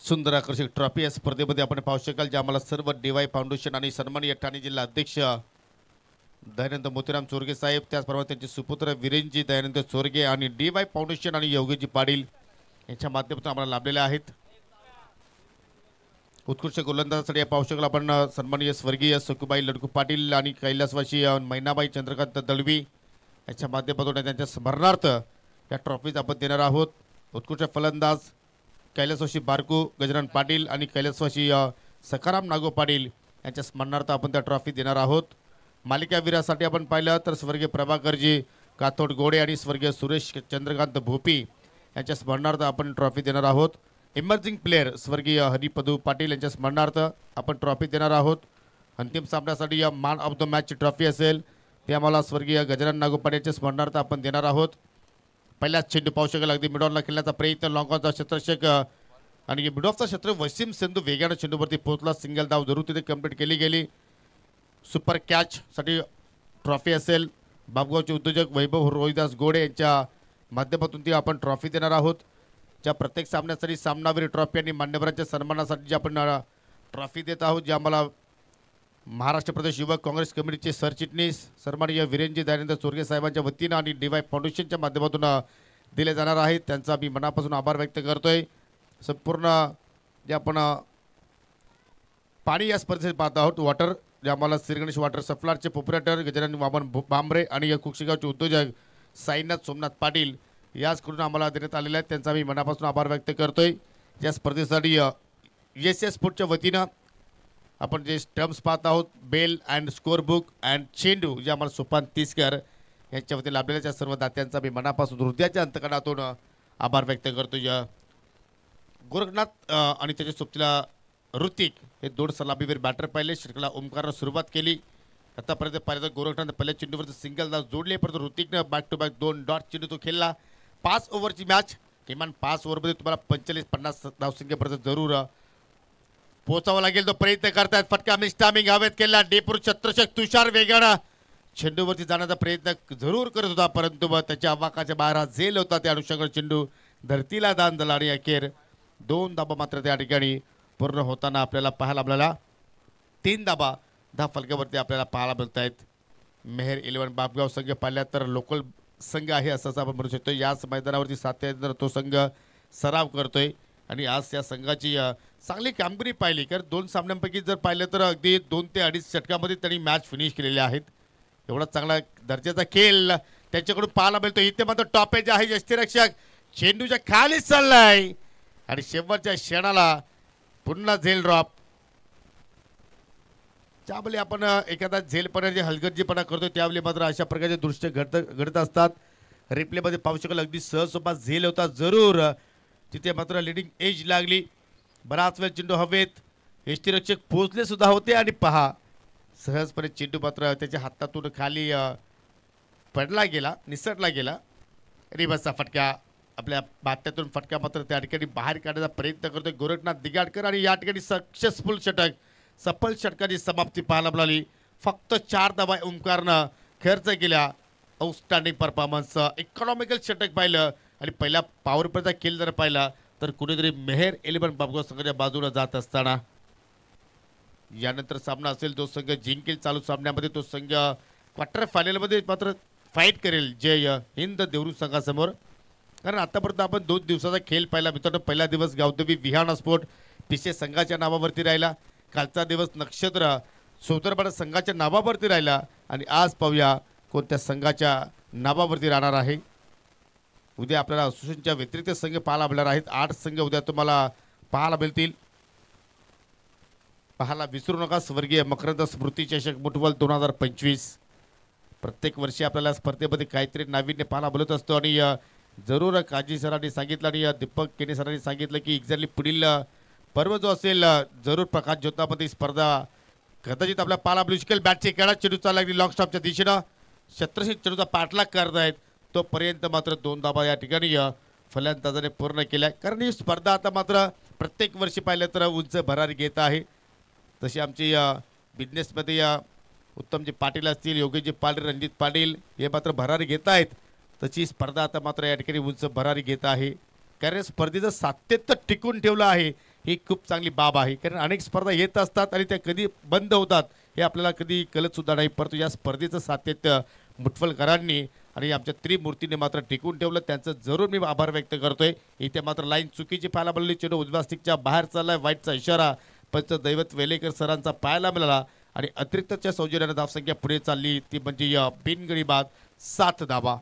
सुंदर आकर्षक ट्रॉफी या स्पर्धेमध्ये आपण पाहू शकाल जे आम्हाला सर्व डीवाय फाउंडेशन आणि सन्माननीय ठाणे जिल्हा अध्यक्ष दयानंद मोतीराम चोरगे साहेब, त्याचप्रमाणे त्यांचे सुपुत्र वीरेंजी दयानंद चोरगे आणि डीवाय फाउंडेशन आणि योगीजी पाटील यांच्या माध्यमातून आम्हाला लाभलेले आहेत। उत्कृष्ट गोलंदाजासाठी पाहू शकाल आपण सन्माननीय स्वर्गीय सखुबाई लडकू पाटील आणि कैलासवासी मैनाबाई चंद्रकांत दळवी यांच्या माध्यमातून त्यांच्या स्मरणार्थ या ट्रॉफीज आपण देणार आहोत। उत्कृष्ट फलंदाज कैलासवासी बारकू गजानन पाटील आणि कैलासवासी सखाराम नागो पाटील यांच्या स्मरणार्थ आपण त्या ट्रॉफी देणार आहोत। मालिकावीरासाठी आपण पाहिलं तर स्वर्गीय प्रभाकरजी काथोड गोडे आणि स्वर्गीय सुरेश चंद्रकांत भोपी यांच्या स्मरणार्थ आपण ट्रॉफी देणार आहोत। इमर्जिंग प्लेयर स्वर्गीय हरिपदू पाटील यांच्या स्मरणार्थ आपण ट्रॉफी देणार आहोत। अंतिम सामन्यासाठी या man of the match trophy असेल ते आम्हाला स्वर्गीय गजानन नागो पाटील यांच्या स्मरणार्थ आपण देणार आहोत। पहिल्याच चेंडू पाहू शकाल अगदी मिडॉनला खेळण्याचा प्रयत्न, लॉंगॉनचा क्षेत्ररक्षक आणि मिडॉफचा क्षेत्र वसीम सिंधू वेगाने चेंडूवरती पोहोचला, सिंगल धाव जरूर तिथे कंप्लीट केली गेली। सुपर कॅच साठी ट्रॉफी असेल बाबगावचे उद्योजक वैभव रोहिदास गोडे यांच्या माध्यमातून ती आपण ट्रॉफी देणार आहोत। ज्या प्रत्येक सामन्यासाठी सामनावीर ट्रॉफी आणि मान्यवरांच्या सन्मानासाठी जे आपण ट्रॉफी देत आहोत, जे आम्हाला महाराष्ट्र प्रदेश युवक काँग्रेस कमिटीचे सरचिटणीस सन्माननीय वीरेंजी दयानंद चोरगे साहेबांच्या वतीनं आणि डीवाय फाउंडेशनच्या माध्यमातून दिले जाणार आहेत, त्यांचा मी मनापासून आभार व्यक्त करतोय। संपूर्ण जे आपण पाणी या स्पर्धेत पाहत आहोत वॉटर, जे आम्हाला श्रीगणेश वॉटर सप्लायरचे प्रोप्रायटर गजानन वामन भांबरे आणि कुक्षेगावचे उद्योजक साईनाथ सोमनाथ पाटील याचकडून आम्हाला देण्यात आलेले आहेत, त्यांचा मी मनापासून आभार व्यक्त करतोय। या स्पर्धेसाठी एस स्पोर्टच्या वतीनं आपण जे स्टम्प्स पाहत आहोत bell and score book and चेंडू जे आम्हाला सोपान तिसकर यांच्या वतीने लाभलेल्या सर्व दात्यांचा मी मनापासून हृदयाच्या अंतकणातून आभार व्यक्त करतो। गोरखनाथ आणि त्याच्या सोबतीला ऋतिक हे दोन सलामीवीर बॅटर पाहिले, षटकाला ओमकारनं सुरुवात केली। आतापर्यंत पाहिलं तर गोरखनाथ पहिल्या चेंडूवरती सिंगल धाव जोडले, परंतु ऋतिकनं बॅक टू बॅक 2 डॉट चेंडू तो खेळला। 5 ओव्हरची मॅच, किमान 5 ओव्हरमध्ये तुम्हाला 45-50 धावसंख्येपर्यंत जरूर पोहोचावं लागेल, तो प्रयत्न करतायत। फटका मिस्टामिंग हवेत केला, डेपूर छत्रशक तुषार वेगानं चेंडूवरती जाण्याचा प्रयत्न जरूर करत होता, परंतु त्याच्या आवाकाच्या बाहेर हा झेल होता। त्या अनुषंगाने चेंडू धरतीला दान झाला आणि अखेर 2 धाबा मात्र त्या ठिकाणी पूर्ण होताना आपल्याला 3 धाबा 10 फलकावरती आपल्याला पाहायला मिळत आहेत। मेहर 11 बापगाव संघ पाहिल्या तर लोकल संघ आहे असं आपण म्हणू शकतो। याच मैदानावरती 7 तो संघ सराव करतोय आणि आज त्या संघाची चांगली कामगिरी पाहिली, कारण 2 सामन्यांपैकी जर पाहिलं तर अगदी 2 ते 2.5 षटकामध्ये त्यांनी मॅच फिनिश केलेले आहेत। एवढा चांगला दर्जाचा खेळ त्यांच्याकडून पाहायला मिळतो। इथे मात्र टॉपेज आहे, यष्टीरक्षक चेंडूच्या खाली चाललाय आणि शेवटच्या क्षणाला पुन्हा झेल ड्रॉप। ज्यावेळी आपण एखादा झेलपणा जे हलगर्जीपणा करतो त्यावेळी मात्र अशा प्रकारचे दृश्य घडत असतात। रिप्लेमध्ये पाहू शकाल अगदी सहजसोपा झेल होता जरूर, तिथे मात्र लिडिंग एज लागली, बराच वेळ चेंडू हवेत, यष्टीरक्षक पोहोचले सुद्धा होते आणि पहा सहजपणे चेंडू मात्र त्याच्या हातातून खाली पडला गेला, निसटला गेला। रिवर्सचा फटका, आपल्या बात्यातून फटका मात्र त्या ठिकाणी बाहेर काढण्याचा प्रयत्न करतोय गोरखनाथ दिगाडकर आणि या ठिकाणी सक्सेसफुल षटक, सफल षटकाची समाप्ती पाहायला मिळाली। फक्त 4 धावा ओमकारनं खर्च केल्या। आउटस्टँडिंग परफॉर्मन्स, इकॉनॉमिकल षटक पाहिलं आणि पहिला पॉवर प्लेचा खेळ जर पाहिला तर कुठेतरी मेहर 11 बापगाव संघाच्या बाजूला जात असताना यानंतर सामना असेल जो संघ जिंकेल चालू सामन्यामध्ये तो संघ क्वार्टर फायनलमध्ये मात्र फाईट करेल जय हिंद देवरू संघासमोर, कारण आतापर्यंत आपण 2 दिवसाचा खेळ पाहिला मित्रांनो। पहिला दिवस गावदेवी विहान स्पोर्ट पिसे संघाच्या नावावरती राहिला, कालचा दिवस नक्षत्र सोतरपाडा संघाच्या नावावरती राहिला आणि आज पाहूया कोणत्या संघाच्या नावावरती राहणार आहे। उद्या आपल्याला असोसिएशनच्या व्यतिरिक्त संघ पाहायला मिळणार आहेत। 8 संघ उद्या तुम्हाला पाहायला मिळतील, पाहायला विसरू नका। स्वर्गीय मकरंद स्मृती चषक मुठबॉल 2025 प्रत्येक वर्षी आपल्याला स्पर्धेमध्ये काहीतरी नाविन्य पाहायला मिळत असतो आणि जरूर काजी सरांनी सांगितलं आणि दीपक केने सरांनी सांगितलं की एक्झॅक्टली पुढील पर्व जो असेल जरूर प्रकाश ज्योतामध्ये स्पर्धा कदाचित आपल्या पाहायला मिळू शकेल। बॅटची खेळा, चेंडू चालला लॉंग स्टॉपच्या दिशेनं, छत्रशी चेंडूचा पाठलाग करतायत, तोपर्यंत मात्र 2 धाबा या ठिकाणी फलंदाजाने पूर्ण केल्या, कारण ही स्पर्धा आता मात्र प्रत्येक वर्षी पाहिलं तर उंच भरारी घेत आहे। तशी आमची बिझनेसमध्ये उत्तमजी पाटील असतील, योगेशजी पाटील, रणजित पाटील हे मात्र भरारी घेत आहेत, तशी स्पर्धा आता मात्र या ठिकाणी उंच भरारी घेत आहे। कारण स्पर्धेचं सातत्य टिकून ठेवलं आहे ही खूप चांगली बाब आहे, कारण अनेक स्पर्धा येत असतात आणि त्या कधी बंद होतात हे आपल्याला कधी कळत सुद्धा नाही. परंतु या स्पर्धेचं सातत्य मुटफलकरांनी आणि आमच्या त्रिमूर्तीने मात्र टिकून ठेवलं, त्यांचं जरूर मी आभार व्यक्त करतोय. इथे मात्र लाईन चुकीची पाहायला मिळाली, चेंडू उजव्या स्टिकच्या बाहेर चाललाय, वाईटचा इशारा पंचदैवत वेलेकर सरांचा पाहायला मिळाला आणि अतिरिक्तच्या सौजन्याने धावसंख्या पुढे चालली, ती म्हणजे या बिनगडी बाद 7 धावा.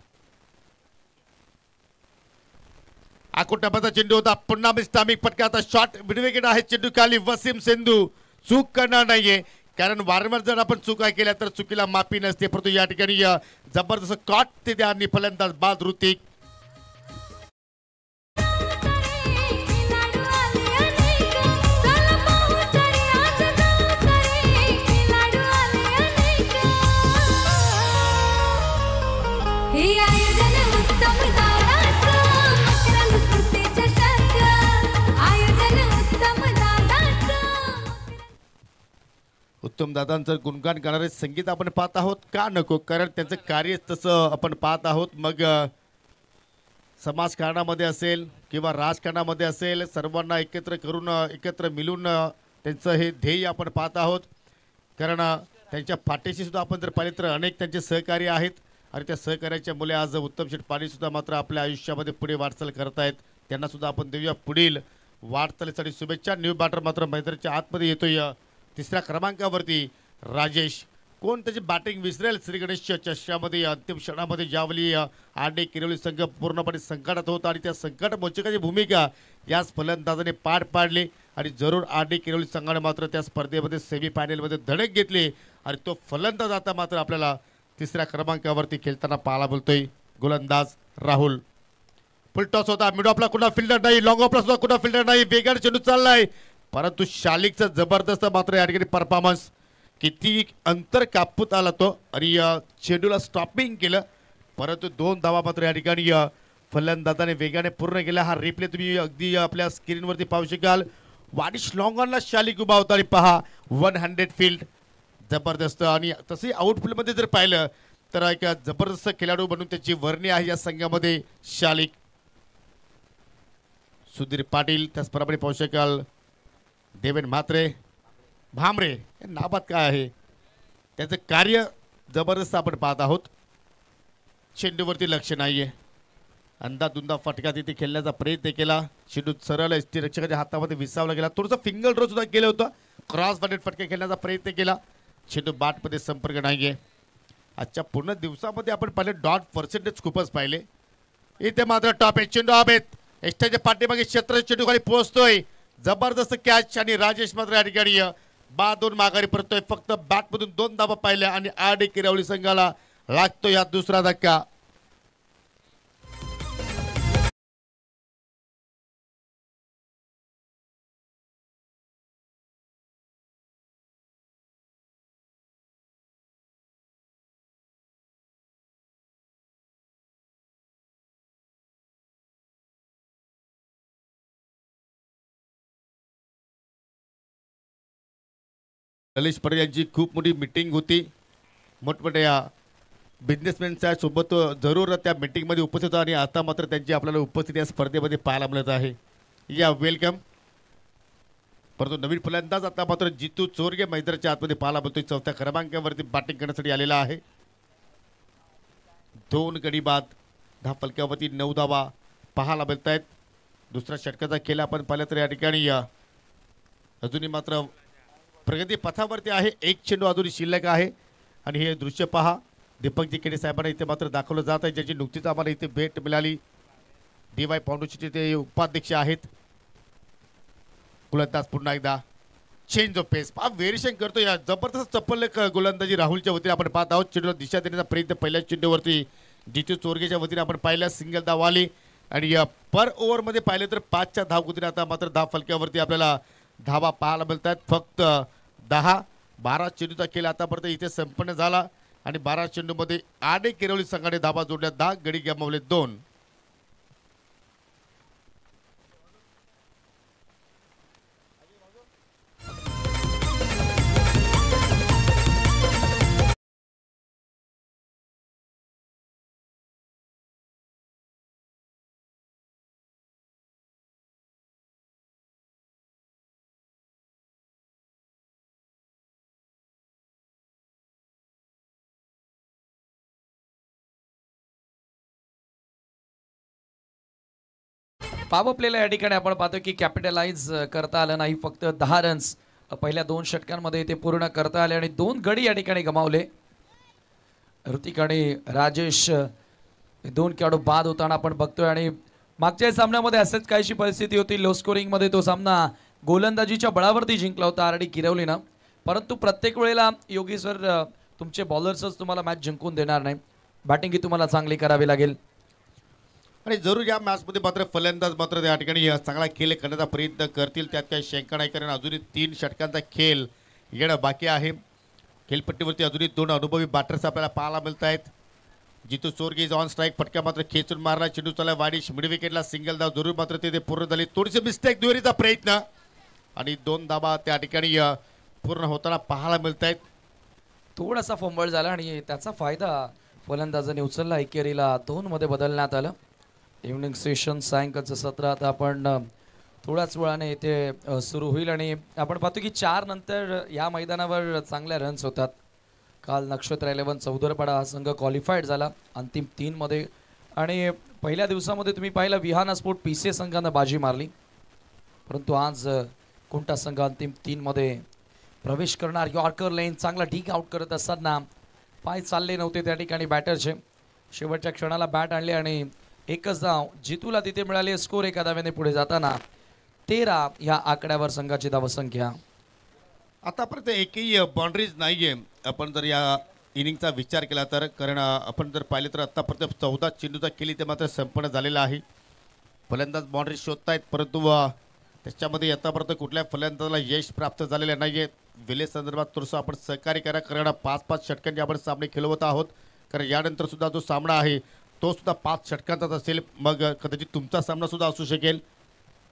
आकुटनाबाचा चेंडू होता, पुन्हा मिस्टामिक फटका, आता शॉट विकेट आहे, चेंडू खाली, वसीम सिंधू चूक करणार नाहीये, कारण वारंवार जर आपण चुका केल्या तर चुकीला माफी नसते. परंतु या ठिकाणी जबरदस्त कॉट ते द्या आणि फलंदाज बाद ऋतिक. उत्तम दादांचं गुणगान गाणारे संगीत आपण पाहत आहोत, का नको, कारण त्यांचं कार्य तसं आपण पाहत आहोत. मग समाजकारणामध्ये असेल किंवा राजकारणामध्ये असेल, सर्वांना एकत्र करून एकत्र मिळून त्यांचं हे ध्येय आपण पाहत आहोत. कारण त्यांच्या पाठीशी सुद्धा आपण जर पाहिले तर अनेक त्यांचे सहकारी आहेत आणि त्या सहकार्याच्या मुले आज उत्तम शेठ पाटील सुद्धा मात्र आपल्या आयुष्यामध्ये पुढे वाटचाल करतायत. त्यांना सुद्धा आपण देऊया पुढील वाटचालीसाठी शुभेच्छा. न्यू बॅटर मात्र मैदानाच्या आतमध्ये येतोय तिसऱ्या क्रमांकावरती राजेश. कोण त्याची बॅटिंग विसरेल? श्री गणेश चषकामध्ये अंतिम क्षणामध्ये ज्यावेळी आडे किरवली संघ पूर्णपणे संकटात होता आणि त्या संकट मोचकाची भूमिका याच फलंदाजाने पार पाडली आणि जरूर आडे किरवली संघाने मात्र त्या स्पर्धेमध्ये सेमीफायनलमध्ये धडक घेतली आणि तो फलंदाज आता मात्र आपल्याला तिसऱ्या क्रमांकावरती खेळताना पाहायला बोलतोय. गोलंदाज राहुल. फुलटॉस होता, मिड ऑफला कुठला फिल्डर नाही, लॉंग ऑफला सुद्धा कुठला फिल्डर नाही, वेगाने चेंडू चाललाय, परंतु शालिकचा जबरदस्त मात्र या ठिकाणी परफॉर्मन्स, किती अंतर कापूत आला तो आणि चेंडूला स्टॉपिंग केलं, परंतु 2 धावा मात्र या ठिकाणी फलंदाजाने वेगाने पूर्ण केला. हा रिप्ले तुम्ही अगदी आपल्या स्क्रीनवरती पाहू शकाल. वाडिश लॉंगॉनला शालिक उभा होता आणि पहा 100 फील्ड, जबरदस्त. आणि तसंही आउटफील्डमध्ये जर पाहिलं तर एक जबरदस्त खेळाडू म्हणून त्याची वर्णी आहे या संघामध्ये शालिक. सुधीर पाटील त्याचप्रमाणे पाहू शकाल. देवेन म्हात्रे, भामरे, या नावात काय आहे, त्याचं कार्य जबरदस्त आपण पाहत आहोत. चेंडूवरती लक्ष नाहीये, अंदाधुंदा फटका तिथे खेळण्याचा प्रयत्न केला, चेंडू सरळ एसटी रक्षकाच्या हातामध्ये विसावला गेला, थोडंसं फिंगल ड्रॉ सुद्धा केलं होतं, क्रॉस बॅटेड फटका खेळण्याचा प्रयत्न केला, चेंडू बॅटमध्ये संपर्क नाहीये. आजच्या पूर्ण दिवसामध्ये आपण पाहिले डॉट पर्सेंटेज खूपच पाहिले. इथे मात्र टॉप आहे, चेंडू हवेत, एसटीच्या पाठीमागे क्षेत्र चेंडू खाली पोहोचतोय, जबरदस्त कॅच आणि राजेश मात्र या ठिकाणी बाद 2 माघारी परतोय. फक्त बॅटमधून 2 धावा पाहिल्या आणि आडे किरवली संघाला लागतो या दुसरा धक्का. ललिश पटेल यांची खूप मोठी मीटिंग होती, मोठमोठ्या बिझनेसमॅनच्या सोबत जरूर त्या मीटिंगमध्ये उपस्थित होता आणि आता मात्र त्यांची आपल्याला उपस्थिती या स्पर्धेमध्ये पाहायला मिळत आहे. या वेलकम. परंतु नवीन फलंदाज आता मात्र जितू चोरगे मैदानाच्या आतमध्ये पाहायला मिळतोय. 4थ्या क्रमांकावरती बॅटिंग करण्यासाठी आलेला आहे. 2 गडी बाद, 10 फलकावरती 9 धावा पाहायला मिळत आहेत. दुसऱ्या षटकाचा खेळ आपण पाहिलं तर या ठिकाणी अजूनही मात्र प्रगती पथावरती आहे. एक चेंडू अजूनही शिल्लक आहे आणि हे दृश्य पहा, दीपकजी केडे साहेबांना इथे मात्र दाखवलं जात आहे, ज्याची नुकतीच आम्हाला इथे भेट मिळाली. DY फाउंडेशनचे ते उपाध्यक्ष आहेत. गोलंदाज पुन्हा एकदा चेंज ऑफ पेस, व्हेरिएशन करतो, या जबरदस्त चप्पल गोलंदाजी राहुलच्या वतीने आपण पाहत आहोत. चेंडूला दिशा देण्याचा प्रयत्न पहिल्या चेंडूवरती जितू चोरगेच्या वतीने आपण पाहिला, सिंगल धाव आली आणि पर ओव्हरमध्ये पाहिले तर 5च्या धावगतीने आता मात्र 10 फलक्यावरती आपल्याला धावा पाहायला मिळतात. फक्त 10-12 चेंडूचा खेळ आतापर्यंत इथे संपन्न झाला आणि 12 चेंडूमध्ये आडे किरवली संघाने धावा जोडल्या, 10 गडी गमावले 2. पॉवर प्लेला या ठिकाणी आपण पाहतो की कॅपिटलाइज करता आलं नाही, फक्त 10 रन्स पहिल्या 2 षटकांमध्ये ते पूर्ण करता आले आणि 2 गडी या ठिकाणी गमावले. ऋतिक आणि राजेश 2 खेळाडू बाद होताना आपण बघतोय आणि मागच्या सामन्यामध्ये असेच काहीशी परिस्थिती होती. लो स्कोरिंग मध्ये तो सामना गोलंदाजीच्या बळावरती जिंकला होता आरडी किरवलीनं. परंतु प्रत्येक वेळेला योगी सर तुमचे बॉलर्सच तुम्हाला मॅच जिंकून देणार नाही, बॅटिंग ही तुम्हाला चांगली करावी लागेल. आणि जरूर या मॅचमध्ये मात्र फलंदाज मात्र त्या ठिकाणी चांगला खेळ करण्याचा प्रयत्न करतील, त्यात काही शंका नाही. कारण अजूनही 3 षटकांचा खेळ येणं बाकी आहे. खेळपट्टीवरती अजूनही 2 अनुभवी बॅटर्स आपल्याला पाहायला मिळत आहेत. जितू चोरगे ऑन स्ट्राईक, फटका मात्र खेचून मारला, चेंडू चालला वाडीश, मिड विकेटला सिंगल धाव जरूर मात्र ते पूर्ण झाली. थोडीशी मिस्टेक दुहेरीचा प्रयत्न आणि 2 धावा त्या ठिकाणी पूर्ण होताना पाहायला मिळत आहेत. थोडासा फंबल झाला आणि त्याचा फायदा फलंदाजाने उचलला. एकेरीला 2 मध्ये बदलण्यात आलं. इव्हनिंग सेशन सायंकाळचं सत्र आता आपण थोड्याच वेळाने इथे सुरू होईल आणि आपण पाहतो की 4 नंतर या मैदानावर चांगल्या रन्स होतात. काल नक्षत्र 11 चौदरपाडा हा संघ क्वालिफाईड झाला अंतिम 3 मध्ये आणि पहिल्या दिवसामध्ये तुम्ही पाहिलं विहाना स्पोर्ट पीसीए संघानं बाजी मारली. परंतु आज कोणता संघ अंतिम 3 मध्ये प्रवेश करणार. यॉर्कर लेन चांगला ढीक आउट करत असताना पाय चालले नव्हते त्या ठिकाणी बॅटरचे. शेवटच्या क्षणाला बॅट आणले आणि एकच धाव जितूला तिथे मिळाली. स्कोर 1 धाव्याने पुढे जाताना 13 या आकड्यावर संघाची धावसंख्या. आतापर्यंत एकही बाउंड्रीज नाहीये आपण जर या इनिंगचा विचार केला तर. कारण आपण जर पाहिले तर आतापर्यंत 14 चेंडूचा केली ते मात्र संपन्न झालेला आहे. फलंदाज बाउंड्री शोधतायत, परंतु त्याच्यामध्ये आतापर्यंत कुठल्या फलंदाजाला यश प्राप्त झालेलं नाहीये. विले संदर्भात थोडंसं आपण सहकार्य करा, कारण 5-5 षटकांचे आपण सामने खेळवत आहोत. कारण यानंतर सुद्धा जो सामना आहे तो सुद्धा 5 षटकांचाच असेल, मग कदाचित तुमचा सामना सुद्धा असू शकेल.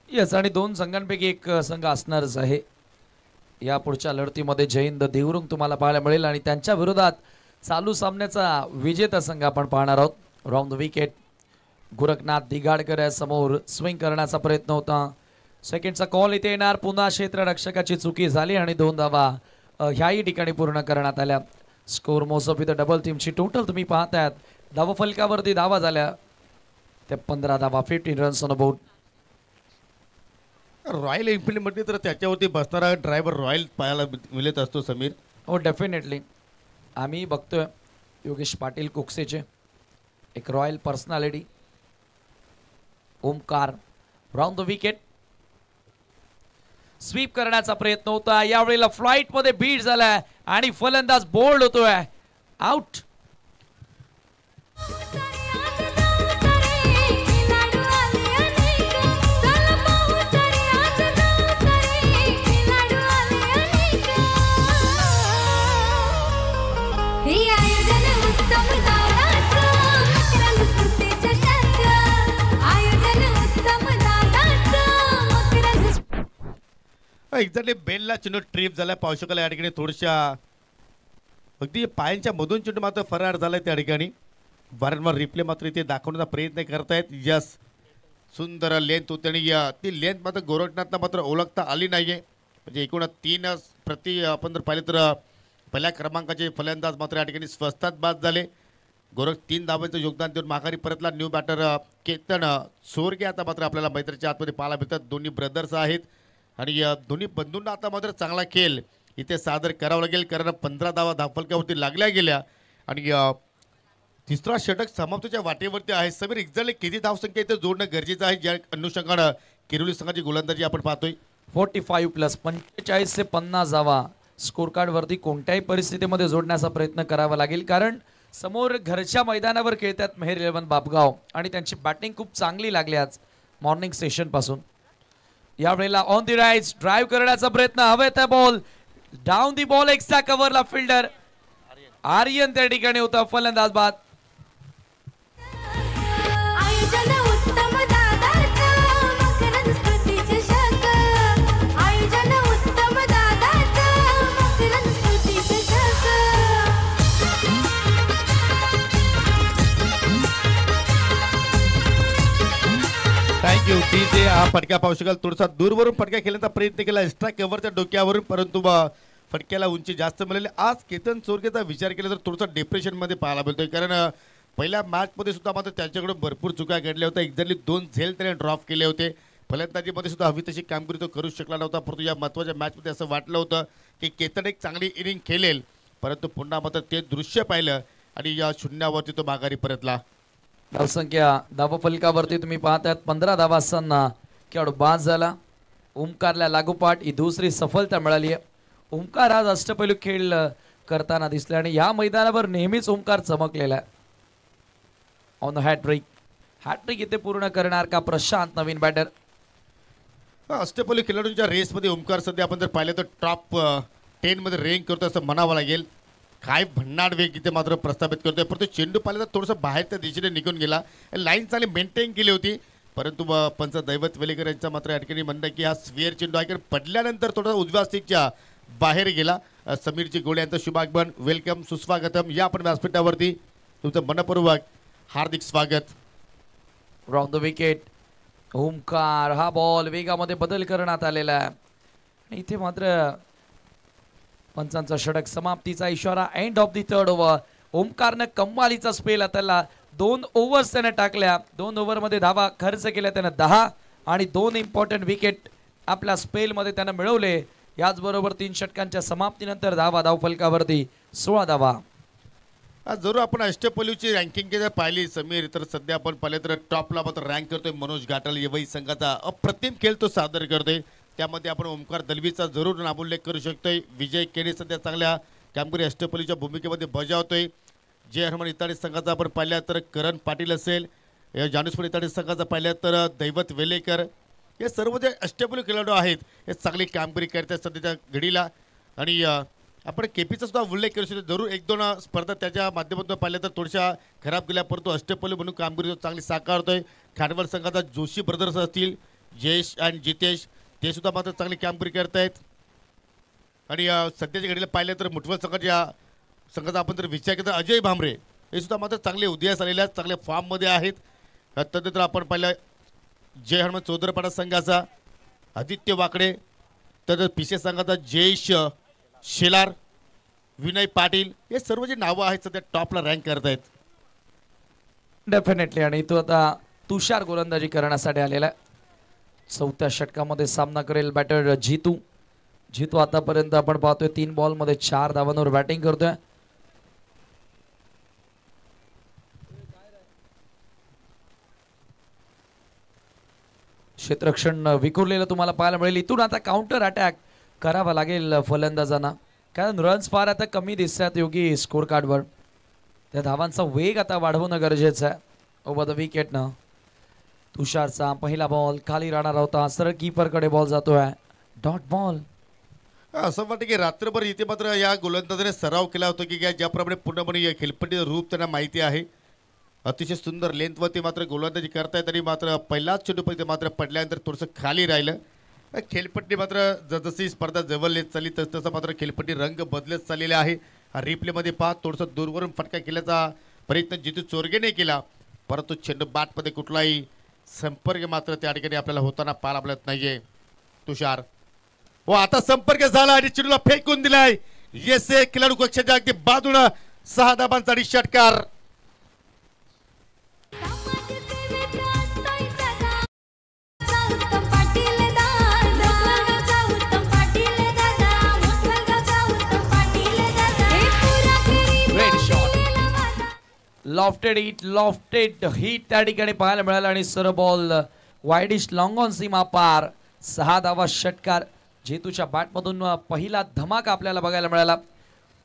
येस, आणि 2 संघांपैकी एक संघ असणारच आहे या पुढच्या लढतीमध्ये. जयंत देवरुंग तुम्हाला पाहायला मिळेल आणि त्यांच्या विरोधात चालू सामन्याचा विजेता संघ आपण पाहणार आहोत. राऊंड द विकेट गोरखनाथ दिगाडकर या समोर स्विंग करण्याचा प्रयत्न होता. सेकंडचा कॉल इथे येणार. पुन्हा क्षेत्ररक्षकाची चुकी झाली आणि 2 धावा ह्याही ठिकाणी पूर्ण करण्यात आल्या. स्कोर मोजअप इथं डबल टीमची टोटल तुम्ही पाहतायत. धावफलकावरती धावा झाल्या त्या 15 धावा, 15 runs on a board. Royal एन्फिल्डमध्ये तर त्याच्यावरती बसणारा ड्रायव्हर रॉयल पाहायला मिळत असतो समीर. हो डेफिनेटली. आम्ही बघतोय योगेश पाटील कुकसेचे एक royal personality. Omkar round the wicket. Sweep करण्याचा प्रयत्न होता. यावेळेला फ्लाइट मध्ये बीट झालाय आणि फलंदाज बोल्ड होतोय. आउट. एक्झॅक्टली बेलला चेंडू ट्रिप झाला. पाहू शकाल या ठिकाणी थोड्याशा अगदी पायांच्या मधून चेंडू मात्र फरार झालाय त्या ठिकाणी. वारंवार रिप्ले मात्र इथे दाखवण्याचा प्रयत्न करतायत. यस, सुंदर लेंथ होती आणि ती लेंथ मात्र गोरखनाथला मात्र ओळखता आली नाहीये. म्हणजे एकूण 3 प्रति आपण जर पाहिले तर पहिल्या क्रमांकाचे फलंदाज मात्र या ठिकाणी स्वस्तात बाद झाले. गोरख 3 धावांचं योगदान देऊन माघारी परतला. न्यू बॅटर केतन सोरगे आता मात्र आपल्याला मैत्रीच्या आतमध्ये पाहायला मिळतात. दोन्ही ब्रदर्स आहेत आणि दोन्ही बंधूंना आता मात्र चांगला खेळ इथे सादर करावा लागेल, कारण 15 धावा धावफलकावरती लागल्या गेल्या आणि तिसरा षटक समाप्तीच्या वाटेवरती आहे. समीर, एक्झॅक्टली किती धावसंख्या इथे जोडणं गरजेचं आहे, ज्या अनुषंगानं किरोली संघाची गोलंदाजी आपण पाहतोय. 45 प्लस 45 ते 50 धावा स्कोर कार्ड वरती कोणत्याही परिस्थितीमध्ये जोडण्याचा प्रयत्न करावा लागेल, कारण समोर घरच्या मैदानावर खेळतात मेहर 11 बापगाव आणि त्यांची बॅटिंग खूप चांगली लागली आज मॉर्निंग सेशन पासून. यावेळेला ऑन दी राईट ड्राइव्ह करण्याचा प्रयत्न. हवे त्या ball down the ball. Extra कव्हरला फिल्डर आर्यन त्या ठिकाणी होता. फलंदाज बाद. थँक्यू. डीजे हा फटका पाहू शकाल. थोडासा दूरवरून फटका खेळण्याचा प्रयत्न केला एक्स्ट्रा कव्हरच्या डोक्यावरून, परंतु फटक्याला उंची जास्त मिळाली. आज केतन चोरगेचा विचार केला तर थोडासा डिप्रेशनमध्ये पाहायला मिळतोय, कारण पहिल्या मॅचमध्ये सुद्धा मात्र त्यांच्याकडून भरपूर चुका घडल्या होत्या. एक्झॅक्टली 2 झेल त्याने ड्रॉप केले होते. फलंदाजीमध्ये सुद्धा हवी तशी कामगिरी तो करू शकला नव्हता. परंतु या महत्त्वाच्या मॅचमध्ये असं वाटलं होतं की केतन एक चांगली इनिंग खेळेल, परंतु पुन्हा मात्र ते दृश्य पाहिलं आणि या शून्यावरती तो माघारी परतला. धावसंख्या धावफलकावरती तुम्ही पाहतात 15 धावा असताना खेळाडू बाद झाला. ओमकारला लागोपाठ ही दुसरी सफलता मिळाली आहे. ओमकार आज अष्टपैलू खेळ करताना दिसले आणि या मैदानावर नेहमीच ओमकार चमकलेला आहे. ऑन द हॅट्रिक इथे पूर्ण करणार का प्रशांत, नवीन बॅटर? अष्टपैलू खेळाडूंच्या रेसमध्ये ओमकार सध्या आपण जर पाहिलं तर टॉप 10 मध्ये रँक करतो असं म्हणावं लागेल. काय भन्नाट वेग इथे मात्र प्रस्थापित करतोय, परंतु चेंडू पाहिलं तर थोडंसं बाहेर त्या दिशेने निघून गेला. लाईन चांगली मेंटेन केली होती, परंतु पंच दैवत वेलेकर यांचा मात्र या ठिकाणी म्हणणं की हा स्वेअर चेंडू आहे, कारण पडल्यानंतर थोडासा उजव्या स्टिकच्या बाहेर गेला. समीरजी गोळे यांचं शुभागमन, वेलकम, सुस्वागतम. या आपण व्यासपीठावरती तुमचं मनपूर्वक हार्दिक स्वागत. Wrong the wicket. ओमकार हा बॉल वेगामध्ये बदल करण्यात आलेला आहे. इथे मात्र पंचांचा षटक समाप्तीचा इशारा. End of the third over. ओमकारनं कम्मालीचा स्पेल हाताळला. 2 ओव्हर्स त्याने टाकल्या. 2 ओव्हरमध्ये धावा खर्च केल्या त्यानं 10 आणि 2 इम्पॉर्टंट विकेट आपल्या स्पेलमध्ये त्यानं मिळवले. याचबरोबर 3 षटकांच्या समाप्तीनंतर धावफलकावरती 16 धावा. जरूर आपण अष्टपैलूची रँकिंग जर पाहिली समीर, तर सध्या आपण पाहिलं तर टॉपला मात्र रँक करतोय मनोज घाटल. यवई संघाचा अप्रतिम खेळ तो सादर करतोय. त्यामध्ये आपण ओमकार दलवीचा जरूर नामोल्लेख करू शकतोय. विजय केणे सध्या चांगल्या कामगिरी अष्टपैलूच्या भूमिकेमध्ये बजावतोय. जय हनुमान इताडे संघाचा आपण पाहिल्या तर करण पाटील असेल, जानुस्पर इताडे संघाचा पाहिल्या तर दैवत वेलेकर, हे सर्व जे अष्टपैलू खेळाडू आहेत हे चांगली कामगिरी करतात सध्याच्या घडीला. आणि आपण केपीचा सुद्धा उल्लेख करू शकतो. जरूर 1-2 स्पर्धा त्याच्या माध्यमातून पाहिल्या तर थोड्याशा खराब गेल्या, परंतु अष्टपैलू म्हणून कामगिरी चांगली साकारतोय. खांडवल संघाचा जोशी ब्रदर्स असतील, जयेश आणि जितेश, ते सुद्धा मात्र चांगली कामगिरी करत आहेत. आणि सध्याच्या घडीला पाहिलं तर मुठवल संघाचा आपण जर विचार केला तर अजय भामरे हे सुद्धा मात्र चांगले उदयास आलेले आहेत, चांगल्या फॉर्ममध्ये आहेत. तदनंतर आपण पाहिलं जय हनुमान चौधरपाडा संघाचा आदित्य वाकडे, तर पिसे संघाचा जयेश शेलार, विनय पाटील, हे सर्व जे नावं आहेत सध्या टॉपला रँक करत आहेत. डेफिनेटली. आणि तो आता तुषार गोलंदाजी करण्यासाठी आलेला आहे. 4थ्या षटकामध्ये सामना करेल बॅटर जितू. जितू आतापर्यंत आपण पाहतोय 3 बॉलमध्ये 4 धावांवर बॅटिंग करतोय. क्षेत्ररक्षण विखुरलेलं तुम्हाला पाहायला मिळेल. इथून आता काउंटर अटॅक करावा लागेल फलंदाजांना, कारण रन्स फार आता कमी दिसतात योगी स्कोर कार्डवर. त्या धावांचा वेग आता वाढवणं गरजेचं आहे. ओव्हर द विकेटनं तुषारचा पहिला बॉल खाली राहणार होता, सरळ कीपरकडे बॉल जातोय. Dot ball. असं वाटतं की रात्रभर इथे मात्र या गोलंदाजाने सराव केला होता की ज्याप्रमाणे पूर्णपणे खेळपट्टीचं रूप त्यांना माहिती आहे. अतिशय सुंदर लेंथवरती मात्र गोलंदाजी करतायत आणि मात्र पहिलाच चेंडू पण मात्र पडल्यानंतर थोडंसं खाली राहिलं. खेळपट्टी मात्र जसजशी स्पर्धा जवळ येत चालली तसं मात्र खेळपट्टी रंग बदलत चाललेला आहे. रिप्लेमध्ये पाहत थोडंसं दूरवरून फटका केल्याचा प्रयत्न जितू चोरगेने केला, परंतु चेंडू बॅटमध्ये कुठलाही संपर्क मात्र त्या ठिकाणी आपल्याला होताना पाहायला मिळत नाहीये. तुषार हो आता संपर्क झाला आणि चेंडूला फेकून दिलाय. येस खेळाडू कक्षाच्या अगदी बाजूला 6 धाबांचा षटकार. लॉफ्टेड हिट त्या ठिकाणी पाहायला मिळाला आणि सर बॉल वाईडिश लॉंग ऑन सीमा पार. 6 धावा षटकार. जेतूच्या बॅटमधून पहिला धमाका आपल्याला बघायला मिळाला.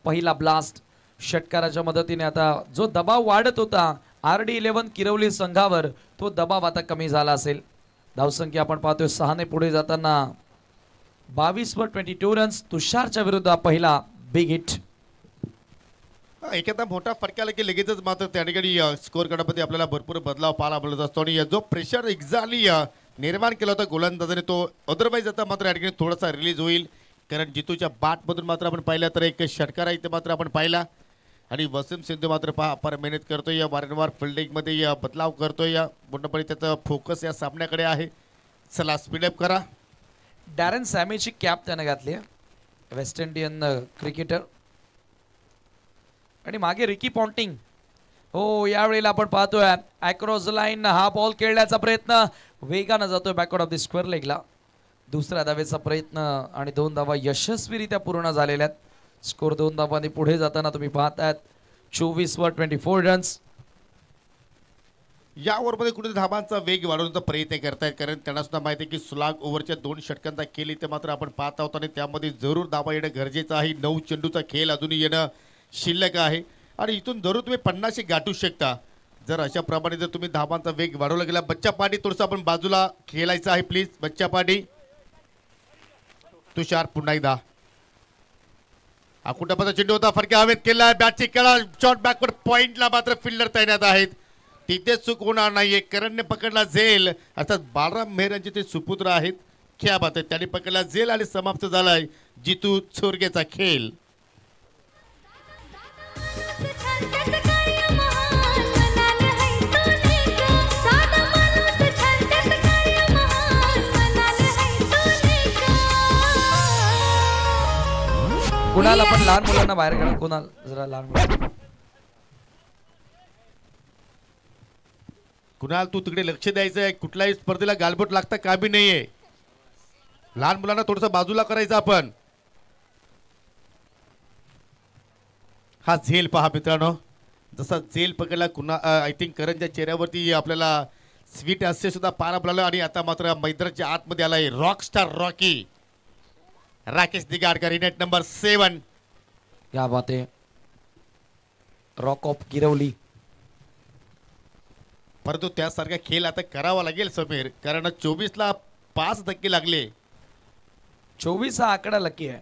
पहिला ब्लास्ट षटकाराच्या मदतीने. आता जो दबाव वाढत होता RD11 किरवली संघावर, तो दबाव आता कमी झाला असेल. धावसंख्या आपण पाहतोय 6 ने पुढे जाताना 22 वर 22 रन्स. तुषारच्या विरुद्ध पहिला बिग हिट. एखादा मोठा फटका की लगेचच मात्र त्या ठिकाणी स्कोर कार्डमध्ये आपल्याला भरपूर बदलाव पाहायला मिळत असतो. आणि जो प्रेशर एक्झॅक्टली निर्माण केला होता गोलंदाजाने तो अदरवाईज आता मात्र या ठिकाणी थोडासा रिलीज होईल, कारण जितूच्या बॅटमधून मात्र आपण पाहिलं तर एक षटकार इथे मात्र आपण पाहिला. आणि वसीम सिंधू मात्र अपार मेहनत करतोय, या वारंवार फिल्डिंगमध्ये बदलाव करतोय. या पूर्णपणे त्याचा फोकस या सामन्याकडे आहे. चला स्पीडअप करा. डॅरन सॅमीची कॅप त्याने घातली आहे, वेस्ट इंडियन क्रिकेटर. आणि मागे रिकी पॉन्टिंग हो, यावेळेला आपण पाहतोय अक्रॉस लाईन हा बॉल खेळण्याचा प्रयत्न वेगानं जातोय बॅकवर्ड ऑफ द स्क्वेअर लेगला. दुसऱ्या धावेचा प्रयत्न आणि 2 धावा यशस्वीरित्या पूर्ण झालेल्या आहेत. स्कोर 2 धावांनी पुढे जाताना तुम्ही पाहतायत 24 वर 24 रन्स. या ओव्हरमध्ये कुठे धाबांचा वेग वाढवण्याचा प्रयत्न करतायत, कारण त्यांना सुद्धा माहिती आहे की सुलाग ओव्हरच्या 2 षटकांचा खेळ इथे मात्र आपण पाहत आहोत आणि त्यामध्ये जरूर धाबा येणं गरजेचं आहे. 9 चेंडूचा खेळ अजूनही येणं शिल्लक आहे आणि इथून जरूर तुम्ही 50 गाठू शकता जर अशा प्रमाणे जर तुम्ही धाबांचा वेग वाढवला गेला. बच्चा पाटी थोडंसं आपण बाजूला खेळायचं आहे प्लीज. बच्चा पाटी. तुषार पुन्हा एकदा आकुटापाचा चेंडू होता, फटका हवेत केला, बॅटची कळा, शॉट बॅकवर्ड पॉइंटला मात्र फिल्डर तैनात आहेत. तिथे चूक होणार नाहीये. करणने पकडला झेल, अर्थात बाळराम मेहर यांचे ते सुपुत्र आहेत. क्या बात आहे, त्यांनी पकडला झेल आणि समाप्त झालाय जितू चोरगेचा खेळ. कुणाला पण लहान मुलांना बाहेर काढा. कुणाल जरा लहान मुलांना. कुणाल तू तिकडे लक्ष द्यायचं आहे. कुठल्याही स्पर्धेला गालबोट लागता कामी नाहीये. लहान मुलांना थोडस बाजूला करायचं आपण. हा झेल पहा मित्रांनो, जसा झेल पकडला कुणा आय थिंक करणच्या चेहऱ्यावरती आपल्याला स्वीट हास्य सुद्धा पाहायला मिळालं आणि आता मात्र मैदानाच्या आतमध्ये आलाय rock star Rocky Rakesh Digadkar, net number 7. क्या बात आहे. Rock of Girvali. परंतु त्यासारखा खेळ आता करावा लागेल समीर, कारण 24ला 5 धक्के लागले. 24 हा आकडा लकी आहे.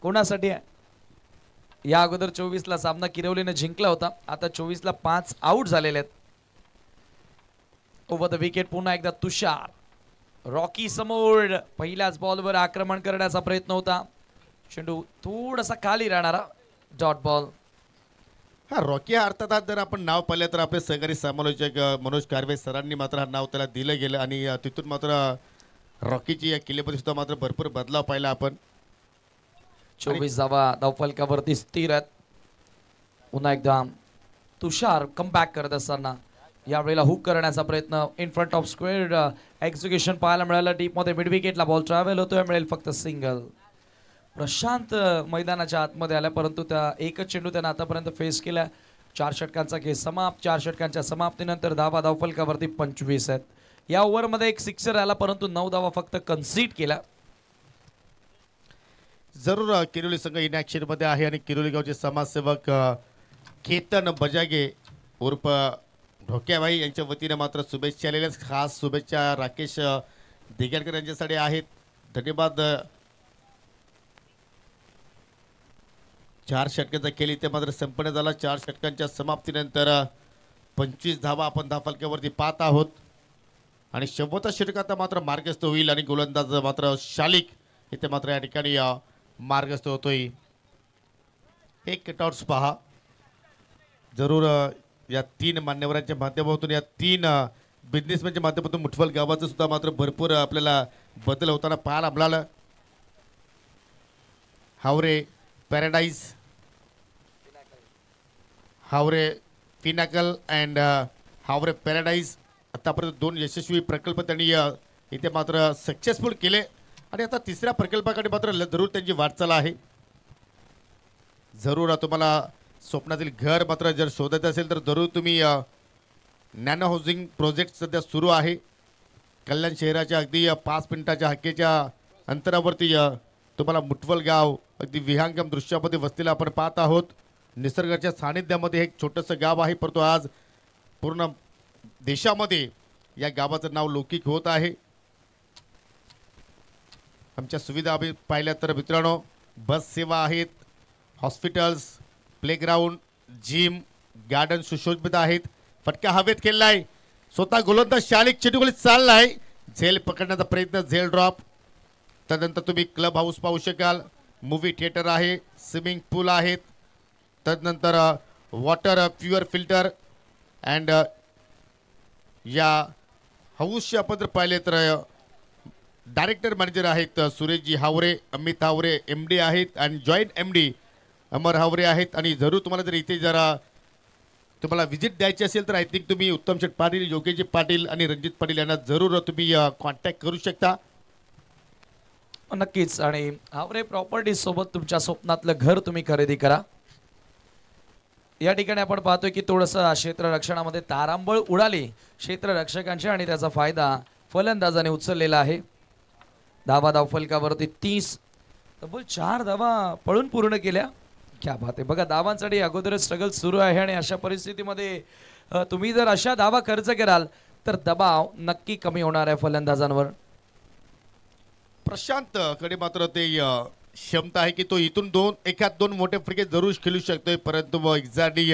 कोणासाठी आहे? या अगोदर 24ला सामना किरवलीने जिंकला होता. आता 24ला 5 आउट झालेले आहेत. ओव्हर द विकेट पुन्हा एकदा तुषार. रॉकी समोर पहिल्याच बॉलवर आक्रमण करण्याचा प्रयत्न होता. चेंडू थोडासा खाली राहणारा डॉट बॉल. हा रॉकी हा अर्थात जर आपण नाव पाहिलं तर आपले सहकारी समालोचक मनोज कारवे सरांनी मात्र हा नाव त्याला दिलं गेलं आणि तिथून मात्र रॉकीची या किल्ल्यामध्ये सुद्धा मात्र भरपूर बदलाव पाहिला आपण. 24 धावा धावफलकावरती स्थिर आहेत. पुन्हा एकदा तुषार कमबॅक करत असताना यावेळेला हुक करण्याचा प्रयत्न in front of square execution पाहायला मिळालं. डीप मध्ये मिड विकेटला बॉल ट्रॅव्हल होतोय, मिळेल फक्त सिंगल. प्रशांत मैदानाच्या आतमध्ये आल्या, परंतु त्या एकच चेंडू त्यांना आतापर्यंत फेस केला. 4 षटकांचा खेळ समाप्त. 4 षटकांच्या समाप्तीनंतर धावा धावफलकावरती 25 आहेत. या ओव्हरमध्ये एक सिक्सर आला, परंतु 9 धावा फक्त कन्सीड केला. जरूर किरोली संघ इनॅक्शन मध्ये आहे आणि किरोली गावचे समाजसेवक केतन बजागे उर्फ ढोक्याबाई यांच्या वतीने मात्र शुभेच्छा आलेल्या. खास शुभेच्छा राकेश दिगाडकर यांच्यासाठी आहेत. धन्यवाद. 4 षटकांचा खेळ इथे मात्र संपन्न झाला. 4 षटकांच्या समाप्तीनंतर 25 धावा आपण धावफलकावरती पाहत आहोत आणि 100 षटकात मात्र मार्गस्थ होईल आणि गोलंदाज मात्र शालिक इथे मात्र या ठिकाणी मार्गस्थ होतोय. एक कटआउट्स पहा. जरूर या 3 मान्यवरांच्या माध्यमातून, या 3 बिझनेसमॅनच्या माध्यमातून मुठवल गावाचं सुद्धा मात्र भरपूर आपल्याला बदल होताना पाहायला मिळालं. Haware paradise, Haware Pinnacle and Haware paradise आतापर्यंत 2 यशस्वी प्रकल्प त्यांनी इथे मात्र सक्सेसफुल केले आणि आता 3ऱ्या प्रकल्पाकडे मात्र जरूर त्यांची वाटचाल आहे. जरूर तुम्हाला स्वप्नातील घर मात्र जर शोधायचं असेल तर जरूर तुम्ही नॅनो हाऊसिंग प्रोजेक्ट सध्या सुरू आहे. कल्याण शहराच्या अगदी 5 मिनिटाच्या हक्केच्या अंतरावरती तुम्हाला मुठवल गाव अगदी विहंगम दृश्यामध्ये वसलेलं आपण पाहत आहोत. निसर्गाच्या सानिध्यामध्ये एक छोटंसं गाव आहे, परंतु आज पूर्ण देशामध्ये या गावाचं नाव लौकिक होत आहे. आमच्या सुविधा आम्ही पाहिल्या तर मित्रांनो बस सेवा आहेत, हॉस्पिटल्स, प्लेग्राऊंड, जिम, गार्डन सुशोभित आहेत. फटका हवेत केलाय, स्वतः गोलंदाज शालिक चेंडूखाली चाललाय. झेल पकडण्याचा प्रयत्न, झेल ड्रॉप. त्यानंतर तुम्ही क्लब हाऊस पाहू शकाल, मूवी थिएटर आहे, स्विमिंग पूल आहेत. तदनंतर वॉटर प्युअर फिल्टर अँड या हाऊसचे आपण जर पाहिले तर डायरेक्टर मॅनेजर आहेत सुरेशजी हावरे, अमित हावरे MD आहेत आणि जॉईंट MD अमर हावरे आहेत. आणि जरूर तुम्हाला जर इथे जरा तुम्हाला व्हिजिट द्यायची असेल तर आय थिंक तुम्ही उत्तम शेठ पाटील, योगेशजी पाटील आणि रणजित पाटील यांना जरूर तुम्ही कॉन्टॅक्ट करू शकता. नक्कीच. आणि हावरे प्रॉपर्टी सोबत तुमच्या स्वप्नातलं घर तुम्ही खरेदी करा. या ठिकाणी आपण पाहतोय की थोडंसं क्षेत्ररक्षणामध्ये तारांबळ उडाली क्षेत्ररक्षकांची आणि त्याचा फायदा फलंदाजाने उचललेला आहे. धाव फलकावरती 30, तब्बल 4 धावा पळून पूर्ण केल्या. क्या बात आहे. बघा धावांसाठी अगोदरच स्ट्रगल सुरू आहे आणि अशा परिस्थितीमध्ये तुम्ही जर अशा धावा खर्च कराल तर दबाव नक्की कमी होणार आहे फलंदाजांवर. प्रशांत कडे मात्र ते क्षमता आहे की तो इथून एखाद दोन मोठे फटके जरूर खेळू शकतोय, परंतु एक्झॅक्टली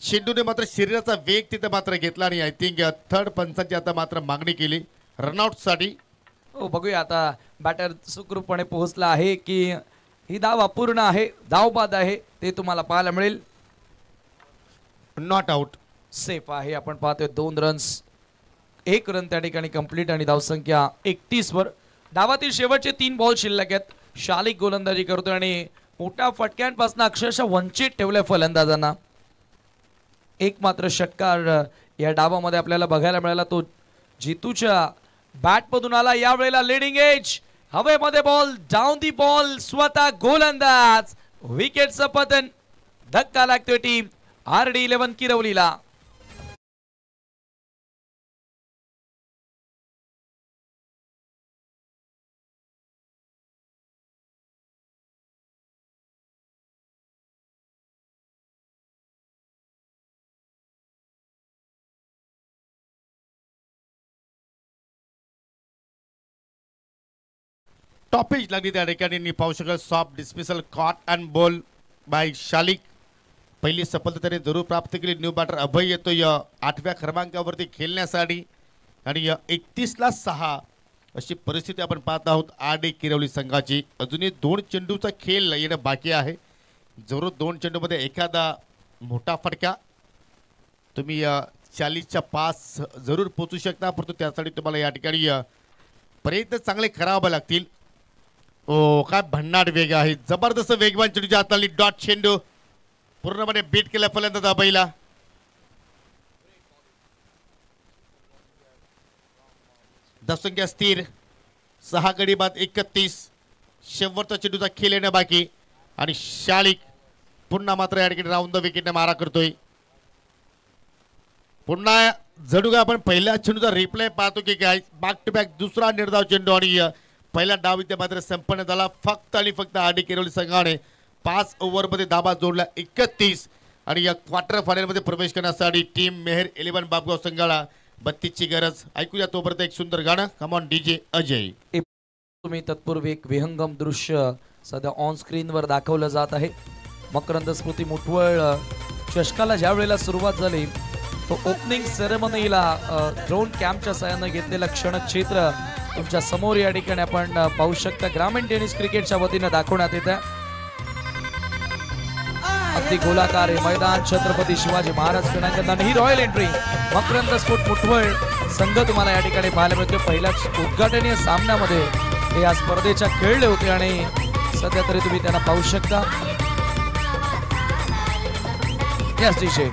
चेंडूने मात्र शरीराचा वेग तिथे मात्र घेतला आणि आय थिंक थर्ड पंचांची आता मात्र मागणी केली रनआउटसाठी. हो, बघूया आता बॅटर सुखरूपपणे पोहोचला आहे की ही धाव अपूर्ण आहे, धाव बाद आहे ते तुम्हाला पाहायला मिळेल. नॉट आउट सेफ आहे. आपण पाहतोय 2 रन्स, 1 रन त्या ठिकाणी कंप्लीट आणि धावसंख्या 31 वर. डावातील शेवटचे 3 बॉल शिल्लक आहेत. शालिक गोलंदाजी करतोय आणि मोठ्या फटक्यांपासून अक्षरशः वंचित ठेवलंय फलंदाजांना. एक मात्र षटकार या डावामध्ये आपल्याला बघायला मिळाला, तो जितूच्या बॅटमधून आला. यावेळेला लिडिंग एज, हवेमध्ये बॉल, डाऊन दी बॉल, स्वतः गोलंदाज, विकेटचं पतन. धक्का लागतोय टीम RD11 किरवलीला. टॉपेज लागली त्या ठिकाणी पाहू शकाल. Soft dismissal caught and bowled by Shalik. पहिली सफलता त्याने जरूर प्राप्त केली. न्यू बॅटर अभय येतो 8व्या क्रमांकावरती खेळण्यासाठी आणि 31ला 6 अशी परिस्थिती आपण पाहत आहोत RD किरवली संघाची. अजूनही 2 चेंडूचा खेळ येणं बाकी आहे. जरूर 2 चेंडूमध्ये एखादा मोठा फटका तुम्ही 40च्या 5 जरूर पोचू शकता, परंतु त्यासाठी तुम्हाला या ठिकाणी प्रयत्न चांगले करावे लागतील. ओ काय भन्नाट वेग आहे, जबरदस्त वेगवान चेंडूच्या हाताली डॉट चेंडू पूर्णपणे बीट केला फलंदाज अभयला. धावसंख्या स्थिर, 6 गडी बाद 31. शेवटचा चेंडूचा खेळ येणं बाकी आणि शालिक पुन्हा मात्र या ठिकाणी राऊंड द विकेटने मारा करतोय. पुन्हा जणू काय आपण पहिल्या चेंडूचा रिप्लाय पाहतो की काय, बॅक टू बॅक दुसरा निर्धाव चेंडू आणि पहिला डाव इथे मात्र संपन्न झाला. फक्त आणि फक्त RD किरवली संघाने 5 ओव्हरमध्ये धाबा जोडला 31 आणि या क्वार्टर फायनलमध्ये प्रवेश करण्यासाठी टीम मेहर 11 बापगाव संघाला 32ची गरज. ऐकूया तोपर्यंत एक सुंदर गाणं. Come on DJ Ajay. तुम्ही तत्पूर्वी एक विहंगम दृश्य सध्या ऑन स्क्रीनवर दाखवलं जात आहे. मकरंद स्मृती मुठवळ चषकाला ज्या वेळेला सुरुवात झाली तो ओपनिंग सेरेमनीला ड्रोन कॅम्पच्या सहाय्यानं घेतलेलं क्षणचित्र तुमच्या समोर या ठिकाणी आपण पाहू शकता. ग्रामीण टेनिस क्रिकेटच्या वतीनं दाखवण्यात येत आहे. अगदी गोलाकार हे मैदान छत्रपती शिवाजी महाराज क्रीडांगणात. ही रॉयल एंट्री मकरंद स्फोट मुठवळ संघ तुम्हाला या ठिकाणी पाहायला मिळतोय. पहिल्याच उद्घाटनीय सामन्यामध्ये ते या स्पर्धेच्या खेळले होते आणि सध्या तरी तुम्ही त्यांना पाहू शकता. Yes DJ.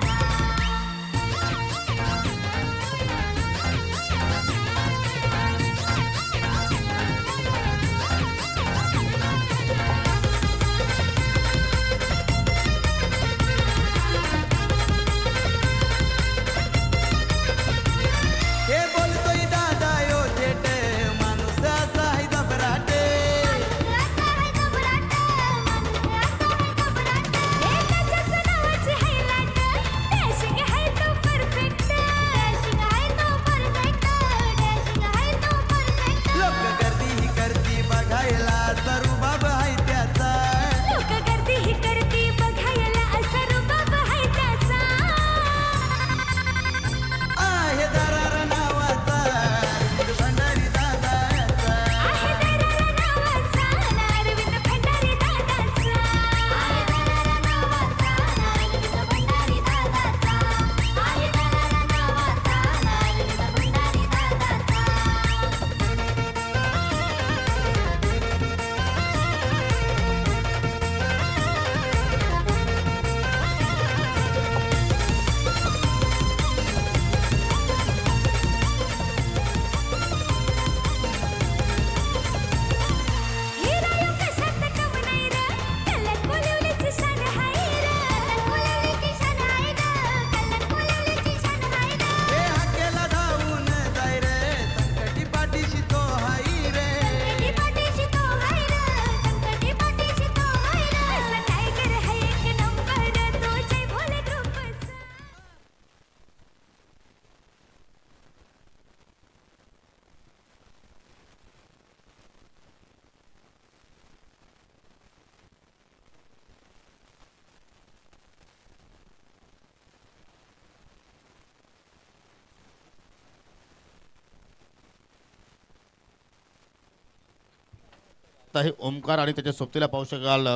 पाहत आहे ओमकार आणि त्याच्या सोबतीला पाहू शकाल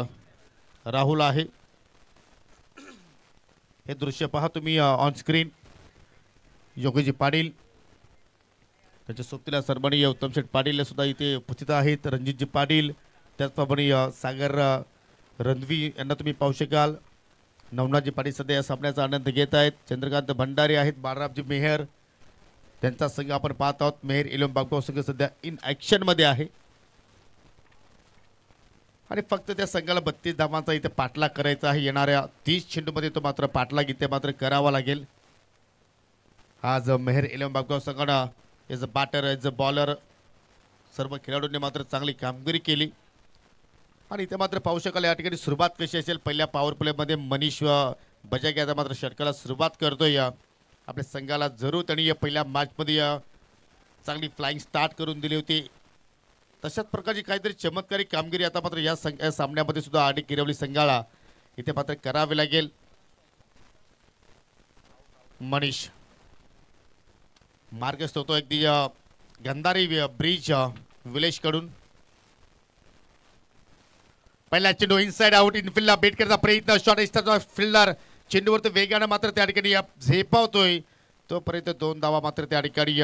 राहुल आहे. हे दृश्य पहा तुम्ही ऑन स्क्रीन. योगीजी पाटील त्याच्या सोबतीला सन्माननीय उत्तमशेठ पाटील सुद्धा इथे उपस्थित आहेत. रणजितजी पाटील त्याचप्रमाणे सागर रणवी यांना तुम्ही पाहू शकाल. नवनाथजी पाटील सध्या या सामन्याचा आनंद घेत आहेत. चंद्रकांत भंडारी आहेत. बाळरामजी मेहर त्यांचा संघ आपण पाहत आहोत. मेहर इलेवन बागगाव संघ सध्या इन ॲक्शन मध्ये आहे आणि फक्त त्या संघाला 32 धावांचा इथे पाठलाग करायचा आहे. येणाऱ्या 30 चेंडूमध्ये तो मात्र पाठलाग इथे मात्र करावा लागेल. आज मेहर इलेवन बागगाव संघानं as a batter as a bowler सर्व खेळाडूंनी मात्र चांगली कामगिरी केली आणि इथे मात्र पाहू शकाल या ठिकाणी सुरुवात कशी असेल. पहिल्या पॉवर प्लेमध्ये मनीष बजाज याचा मात्र षटकाला सुरुवात करतोय. आपल्या संघाला जरूर त्यांनी या पहिल्या मॅचमध्ये चांगली फ्लाइंग स्टार्ट करून दिली होती. तशाच प्रकारची काहीतरी चमत्कारी कामगिरी आता मात्र या सामन्यामध्ये सुद्धा आडी किरवली संघाला इथे मात्र करावे लागेल. मनीष मार्गस्थ होतो अगदी गंधारी ब्रिज विलेज कडून. पहिला चेंडू इनसाइड आउट इनफिल्डला बेट करता प्रयत्न. शॉट इस्टाचा फिल्डर चेंडूवरती वेगानं मात्र त्या ठिकाणी झेपावतोय. तोपर्यंत 2 धावा मात्र त्या ठिकाणी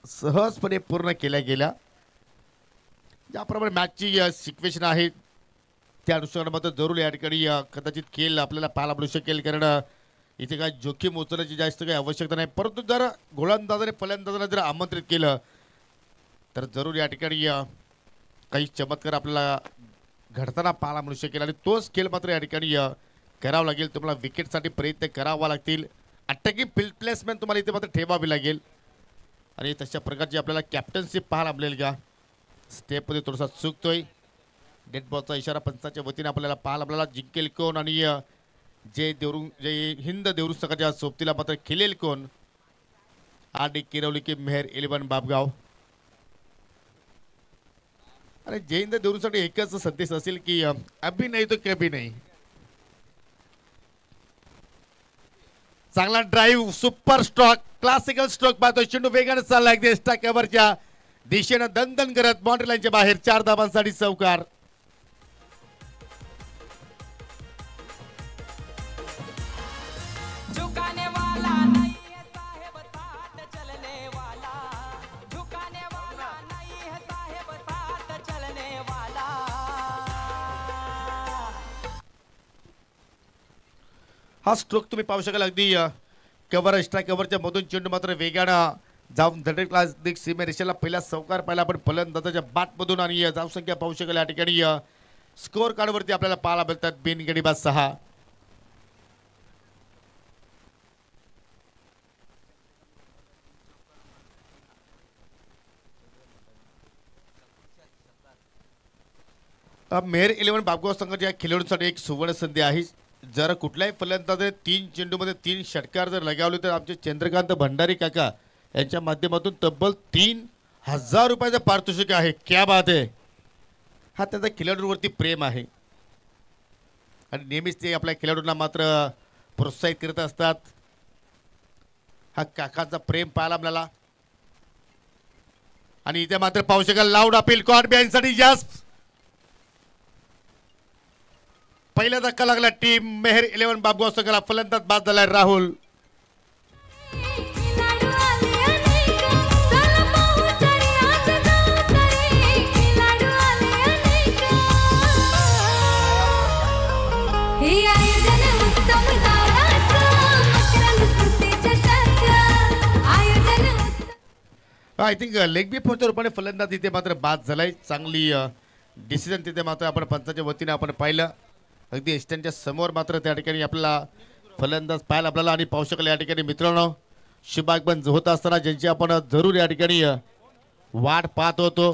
सहजपणे पूर्ण केल्या गेल्या. ज्याप्रमाणे मॅचची सिच्युएशन आहे त्या अनुषंगाने मात्र जरूर या ठिकाणी कदाचित खेळ आपल्याला पाहायला मिळू शकेल. कारण इथे काय जोखीम उचलण्याची जास्त काही आवश्यकता नाही. परंतु जर गोलंदाजाने फलंदाजाला जर आमंत्रित केलं तर जरूर या ठिकाणी काही चमत्कार आपल्याला घडताना पाहायला मिळू शकेल आणि तोच खेळ मात्र या ठिकाणी करावा लागेल. तुम्हाला विकेटसाठी प्रयत्न करावा लागतील. अटॅकिंग फील्ड प्लेसमेंट तुम्हाला इथे मात्र ठेवावी लागेल आणि तशा प्रकारची आपल्याला कॅप्टन्सी पाहायला मिळेल का. स्टेपमध्ये थोडासा चुकतोय. डेड बॉलचा इशारा पंचाच्या वतीने आपल्याला पाहायला मिळाला. जिंकेल कोण आणि जे हिंद देवरू संघाच्या सोबतीला मात्र खेळेल कोण. आडी किरवली की मेहर इलेवन बाबगाव. आणि जय हिंद देवरूसाठी एकच संदेश असेल की अभी नाही तो कभी नाही. चांगला drive super stroke classical stroke पाहतोय. चेंडू वेगाने चालला अगदी एक्स्ट्रा कव्हरच्या दिशेनं दणदण करत बाउंड्री लाईनच्या बाहेर 4 धावांसाठी चौकार. हा स्ट्रोक तुम्ही पाहू शकाल अगदी कव्हर एक्स्ट्रा कव्हरच्या मधून चेंडू मात्र वेगानं जाऊन धडक क्लासिक सीमेरेषेला पहिला चौकार पाहिला आपण फलंदाजाच्या बॅटमधून आणि धावसंख्या पाहू शकाल या ठिकाणी स्कोअर कार्डवरती आपल्याला पाहायला मिळतात. बिनगडी बाद 6. मेहर इलेवन बाबगाव संघाच्या खेळाडूंसाठी एक सुवर्ण संधी आहे. जर कुठल्याही फलंदाजाने 3 चेंडूमध्ये 3 षटकार जर लगावले तर आमचे चंद्रकांत भंडारी काका यांच्या माध्यमातून तब्बल 3000 रुपयाचं पारितोषिक आहे. क्या बात आहे. हा त्यांचा खेळाडूंवरती प्रेम आहे आणि नेहमीच ते आपल्या खेळाडूंना मात्र प्रोत्साहित करत असतात. हा काकांचा प्रेम पाहायला मिळाला आणि इथे मात्र पाहू शकाल लाऊड अपील कॉर्ड बिहाइंडसाठी जास्त पहिला धक्का लागला. टीम मेहर इलेवन बाबगाव संघाला फलंदाज बाद झालाय राहुल. आय थिंक लेग बीफोरच्या रूपाने फलंदाज इथे मात्र बाद झालाय. चांगली डिसिजन तिथे मात्र आपण पंचाच्या वतीने आपण पाहिलं. अगदी एस्टनच्या समोर मात्र त्या ठिकाणी आपल्याला फलंदाज पाहायला आपल्याला आणि पाहू शकाल या ठिकाणी मित्रांनो शुभागमन होत असताना ज्यांची आपण जरूर या ठिकाणी वाट पाहत होतो.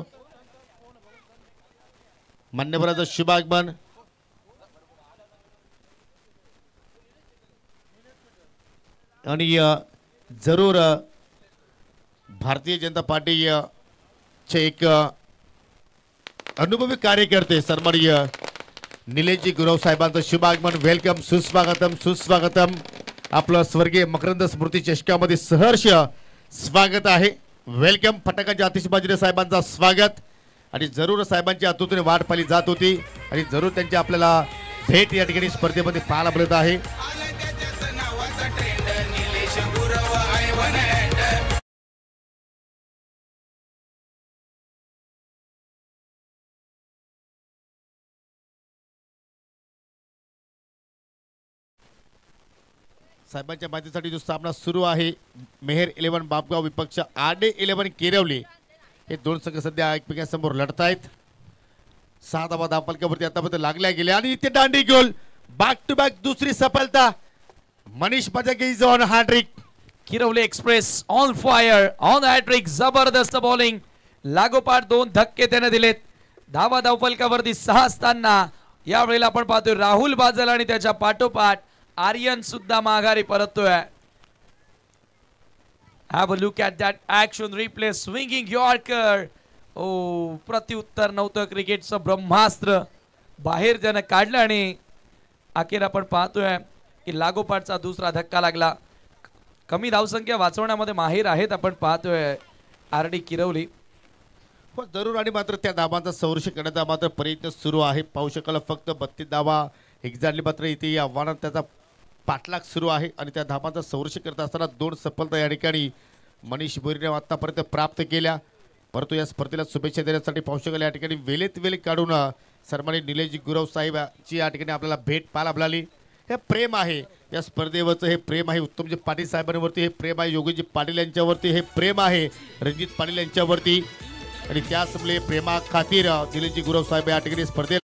मान्यवराचं शुभागमन आणि जरूर भारतीय जनता पार्टी चे एक अनुभवी कार्यकर्ते सन्माननीय निलेशजी गुरव साहेबांचं शुभागमन. वेलकम. सुस्वागतम सुस्वागतम. आपलं स्वर्गीय मकरंद स्मृती चषकामध्ये सहर्ष स्वागत आहे. वेलकम. फटाक्यांच्या आतिषबाजीने साहेबांचा स्वागत. आणि जरूर साहेबांची आतुरतेने वाट पाहिली जात होती आणि जरूर त्यांची आपल्याला भेट या ठिकाणी स्पर्धेमध्ये पाहायला मिळत आहे. साहेबांच्या माहितीसाठी जो सामना सुरू आहे मेहर 11 बापगाव विपक्ष आडे 11 केरवली हे दोन संघ सध्या एकमेकांसमोर लढत आहेत. 6 धावा धावफलकावरती आतापर्यंत लागल्या गेल्या आणि इथे दांडी गोल बॅक टू बॅक दुसरी सफलता. Manish Bajage is on hattrick. Kirvali express on fire on hattrick. जबरदस्त बॉलिंग लागोपाठ 2 धक्के त्याने दिलेत. धावा धावफलकावरती 6 असताना यावेळेला आपण पाहतोय राहुल बाजल आणि त्याच्या पाठोपाठ आर्यन सुद्धा माघारी परततोय. Have a look at that action replay swinging yorker. ओ प्रत्युत्तर नव्हतं क्रिकेटचं ब्रह्मास्त्र बाहेर त्यानं काढलं आणि अखेर आपण पाहतोय की लागोपाठचा दुसरा धक्का लागला. कमी धावसंख्या वाचवण्यामध्ये माहीर आहेत आपण पाहतोय आरडी किरवली. हो जरूर आणि मात्र त्या धावांचा संरक्षण करण्याचा मात्र प्रयत्न सुरू आहे. पाहू शकाल फक्त 32 धावा एक्झॅक्टली मात्र इथे या आव्हानात त्याचा पाठलाग सुरू आहे आणि त्या धावांचा संरक्षण करत असताना 2 सफलता या ठिकाणी मनीष भोईरने आतापर्यंत प्राप्त केल्या. परंतु या स्पर्धेला शुभेच्छा देण्यासाठी पाहू शकाल या ठिकाणी वेळेत वेळ काढून सन्मानित निलेशजी गुरव साहेबांची या ठिकाणी आपल्याला भेट पाहायला मिळाली. हे प्रेम आहे या स्पर्धेवरचं, हे प्रेम आहे उत्तमजी पाटील साहेबांवरती, हे प्रेम आहे योगीजी पाटील यांच्यावरती, हे प्रेम आहे रणजित पाटील यांच्यावरती आणि त्याचमुळे प्रेमा खातीर निलेशजी गुरव साहेब या ठिकाणी स्पर्धेत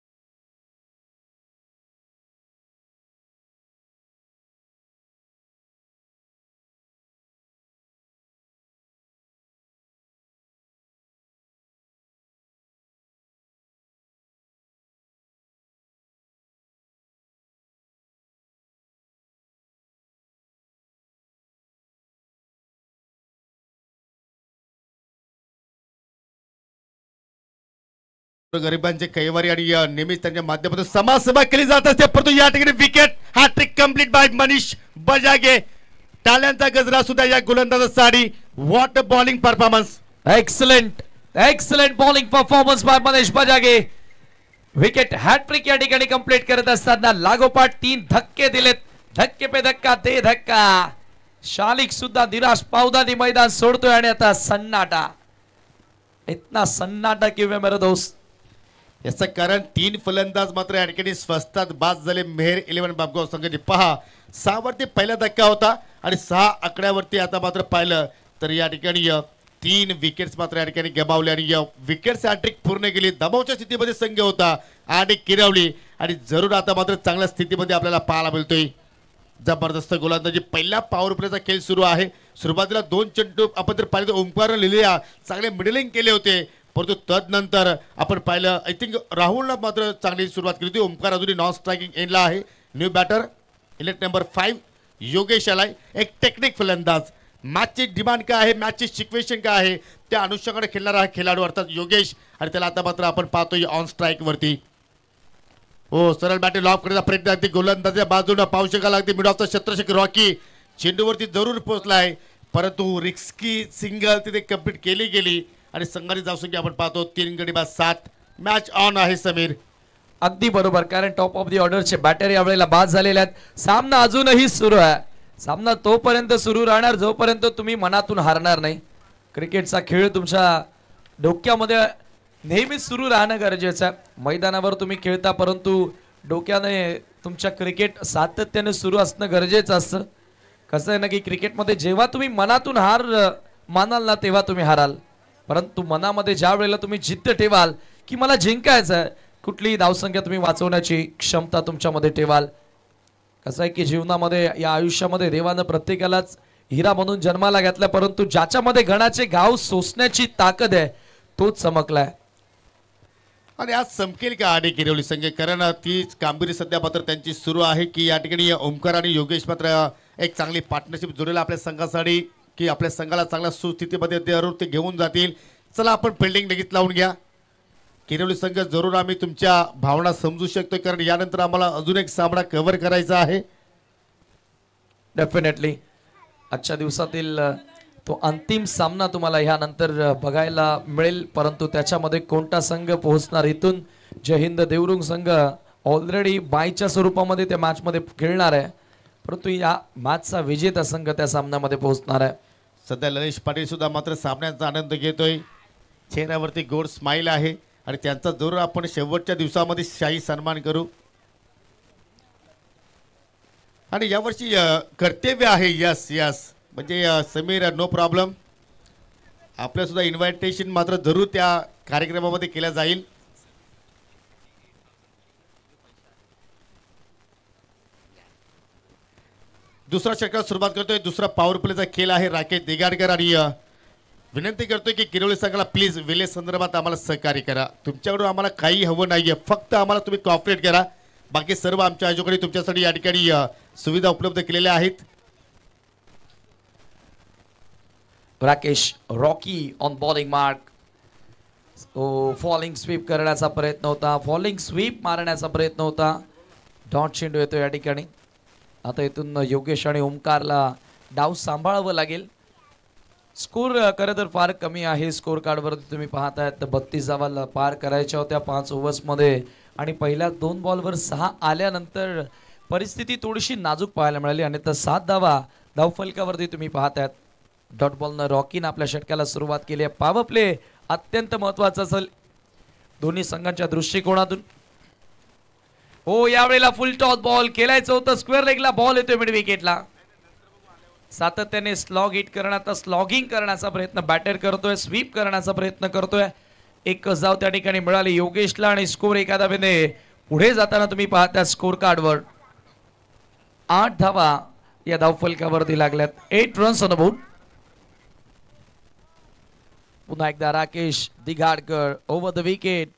गरिबांचे कैवारी आणि नेहमीच त्यांच्या माध्यमातून समाजसेवा केली जात असते. परंतु या ठिकाणी wicket hattrick complete by Manish Bajage. टाळ्यांचा गजरा सुद्धा या गोलंदाजासाठी. What a bowling performance. Excellent bowling performance by Manish Bajage. Wicket hattrick या ठिकाणी कंप्लीट करत असताना लागोपाठ 3 धक्के दिलेत. धक्के पे धक्का दे धक्का. शालिक सुद्धा निराश पावदानी मैदान सोडतोय आणि आता सन्नाटा. इतना सन्नाटा क्यों है मेरे दोस्त. याचं कारण 3 फलंदाज मात्र या ठिकाणी स्वस्तात बाद झाले. मेहर 11 बापगाव संघाने पहा 6 वरती पहिला धक्का होता आणि 6 आकड्यावरती आता मात्र पाहिलं तर या ठिकाणी 3 विकेट्स मात्र या ठिकाणी गमावले आणि या विकेट्स हॅट्रिक पूर्ण केली. दबावच्या स्थितीमध्ये संघ होता आणि किरवली आणि जरूर आता मात्र चांगल्या स्थितीमध्ये आपल्याला पाहायला मिळतोय. जबरदस्त गोलंदाजी. पहिला पॉवर प्लेचा खेळ सुरू आहे. सुरुवातीला 2 चेंडू आपण तर पाहिलं ओंकार लिहिल्या चांगले मिडलिंग केले होते. परंतु तदनंतर आपण पाहिलं आय थिंक राहुलला मात्र चांगली सुरुवात केली होती. ओंकार अजूनही नॉन स्ट्रायकिंग एंडला आहे. New batter elect number 5 Yogesh आलाय. एक टेक्निक फलंदाज. मॅचची डिमांड काय आहे, मॅचची सिच्युएशन काय आहे त्या अनुषंगाने खेळणारा हा खेळाडू अर्थात योगेश आणि त्याला आता मात्र आपण पाहतोय ऑन स्ट्राईक वरती. हो सरळ बॅटे लॉक करण्याचा प्रयत्न अगदी गोलंदाजाच्या बाजूने पाहू शकाल. अगदी मिड ऑफचा क्षेत्ररक्षक रॉकी चेंडूवरती जरूर पोहोचलाय परंतु रिस्की सिंगल तिथे कंप्लीट केली गेली आणि संघाने जाऊ की आपण पाहतो 3 गडी बाद 7. मॅच ऑन आहे समीर. अगदी बरोबर कारण टॉप ऑफ दी ऑर्डरचे बॅटर यावेळेला बाद झालेले आहेत. सामना अजूनही सुरू आहे. सामना तोपर्यंत सुरू राहणार जोपर्यंत तुम्ही मनातून हारणार नाही. क्रिकेटचा खेळ तुमच्या डोक्यामध्ये नेहमीच सुरू राहणं गरजेचं आहे. मैदानावर तुम्ही खेळता परंतु डोक्याने तुमच्या क्रिकेट सातत्याने सुरू असणं गरजेचं असतं. कसं आहे ना की क्रिकेटमध्ये जेव्हा तुम्ही मनातून हार मानाल ना तेव्हा तुम्ही हाराल. परंतु मनामध्ये ज्या वेळेला तुम्ही जिद्द ठेवाल की मला जिंकायचं आहे कुठलीही धावसंख्या तुम्ही वाचवण्याची क्षमता तुमच्यामध्ये ठेवाल. कसं आहे की जीवनामध्ये या आयुष्यामध्ये देवानं प्रत्येकालाच हिरा म्हणून जन्माला घातला परंतु ज्याच्यामध्ये घणाचे घाव सोसण्याची ताकद आहे तोच चमकलाय. आणि आज चमकेल का आडे किरवली संघ कारण तीच कामगिरी सध्या मात्र त्यांची सुरू आहे की या ठिकाणी ओंकार आणि योगेश मात्र एक चांगली पार्टनरशिप जोडेल आपल्या संघासाठी की आपल्या संघाला चांगल्या सुस्थितीमध्ये जरूर ते घेऊन जातील. चला आपण फिल्डिंग लगेच लावून घ्या. किरवली संघ जरूर आम्ही तुमच्या भावना समजू शकतो कारण यानंतर आम्हाला अजून एक सामना कव्हर करायचा आहे. डेफिनेटली आजच्या दिवसातील तो अंतिम सामना तुम्हाला ह्यानंतर बघायला मिळेल, परंतु त्याच्यामध्ये कोणता संघ पोहोचणार इथून जय हिंद देवरुंग संघ ऑलरेडी बायच्या स्वरूपामध्ये त्या मॅच मध्ये खेळणार आहे, परंतु या मॅचचा विजेता संघ त्या सामन्यामध्ये पोहोचणार आहे. सध्या ललिश पाटील सुद्धा मात्र सामन्याचा आनंद घेतोय. चेहऱ्यावरती गोड स्माइल आहे आणि त्यांचा जरूर आपण शेवटच्या दिवसामध्ये शाही सन्मान करू. आणि यावर्षी कर्तव्य आहे. यस यस म्हणजे समीर नो प्रॉब्लेम. आपल्या सुद्धा इन्व्हायटेशन मात्र जरूर त्या कार्यक्रमामध्ये केल्या जाईल. दुसरा षटकाला सुरुवात करतोय. दुसरा पॉवर प्लेचा खेळ आहे. राकेश दिगाडकर आणि विनंती करतोय की किरोळी संघाला प्लीज वेले संदर्भात आम्हाला सहकार्य करा. तुमच्याकडून आम्हाला काही हवं नाहीये, फक्त आम्हाला तुम्ही कॉपरेट करा. बाकी सर्व आमच्या आयोजकांनी तुमच्यासाठी या ठिकाणी सुविधा उपलब्ध केलेल्या आहेत. Rakesh Rocky on bowling mark. Falling sweep करण्याचा प्रयत्न होता, फॉलिंग स्वीप मारण्याचा प्रयत्न होता. डॉट चेंडू येतो या ठिकाणी. आता इथून योगेश आणि ओमकारला डाव सांभाळावं लागेल. स्कोर खरं तर फार कमी आहे. स्कोर कार्डवरती तुम्ही पाहताय तर 32 धावा पार करायच्या होत्या 5 ओव्हर्समध्ये आणि पहिल्या 2 बॉलवर 6 आल्यानंतर परिस्थिती थोडीशी नाजूक पाहायला मिळाली आणि तर 7 धावा धावफलकावरती तुम्ही पाहतायत. डॉट बॉलनं रॉकीनं आपल्या षटकाला सुरुवात केली आहे. पॉवर प्ले अत्यंत महत्वाचा असेल दोन्ही संघांच्या दृष्टिकोनातून. हो, यावेळेला फुल टॉस बॉल खेळायचं होतं. स्क्वेअर लेगला बॉल येतोय मिड विकेटला. सातत्याने स्लॉग हिट करण्याचा, स्लॉगिंग करण्याचा प्रयत्न बॅटर करतोय, स्वीप करण्याचा प्रयत्न करतोय. एक धाव त्या ठिकाणी मिळाली योगेशला आणि स्कोर एका धावेने पुढे जाताना तुम्ही पाहता स्कोर कार्डवर 8 धावा या धावफलकावरती लागल्यात. 8 रन्स ऑन बोर्ड. पुन्हा एकदा Rakesh Dighadkar over the wicket.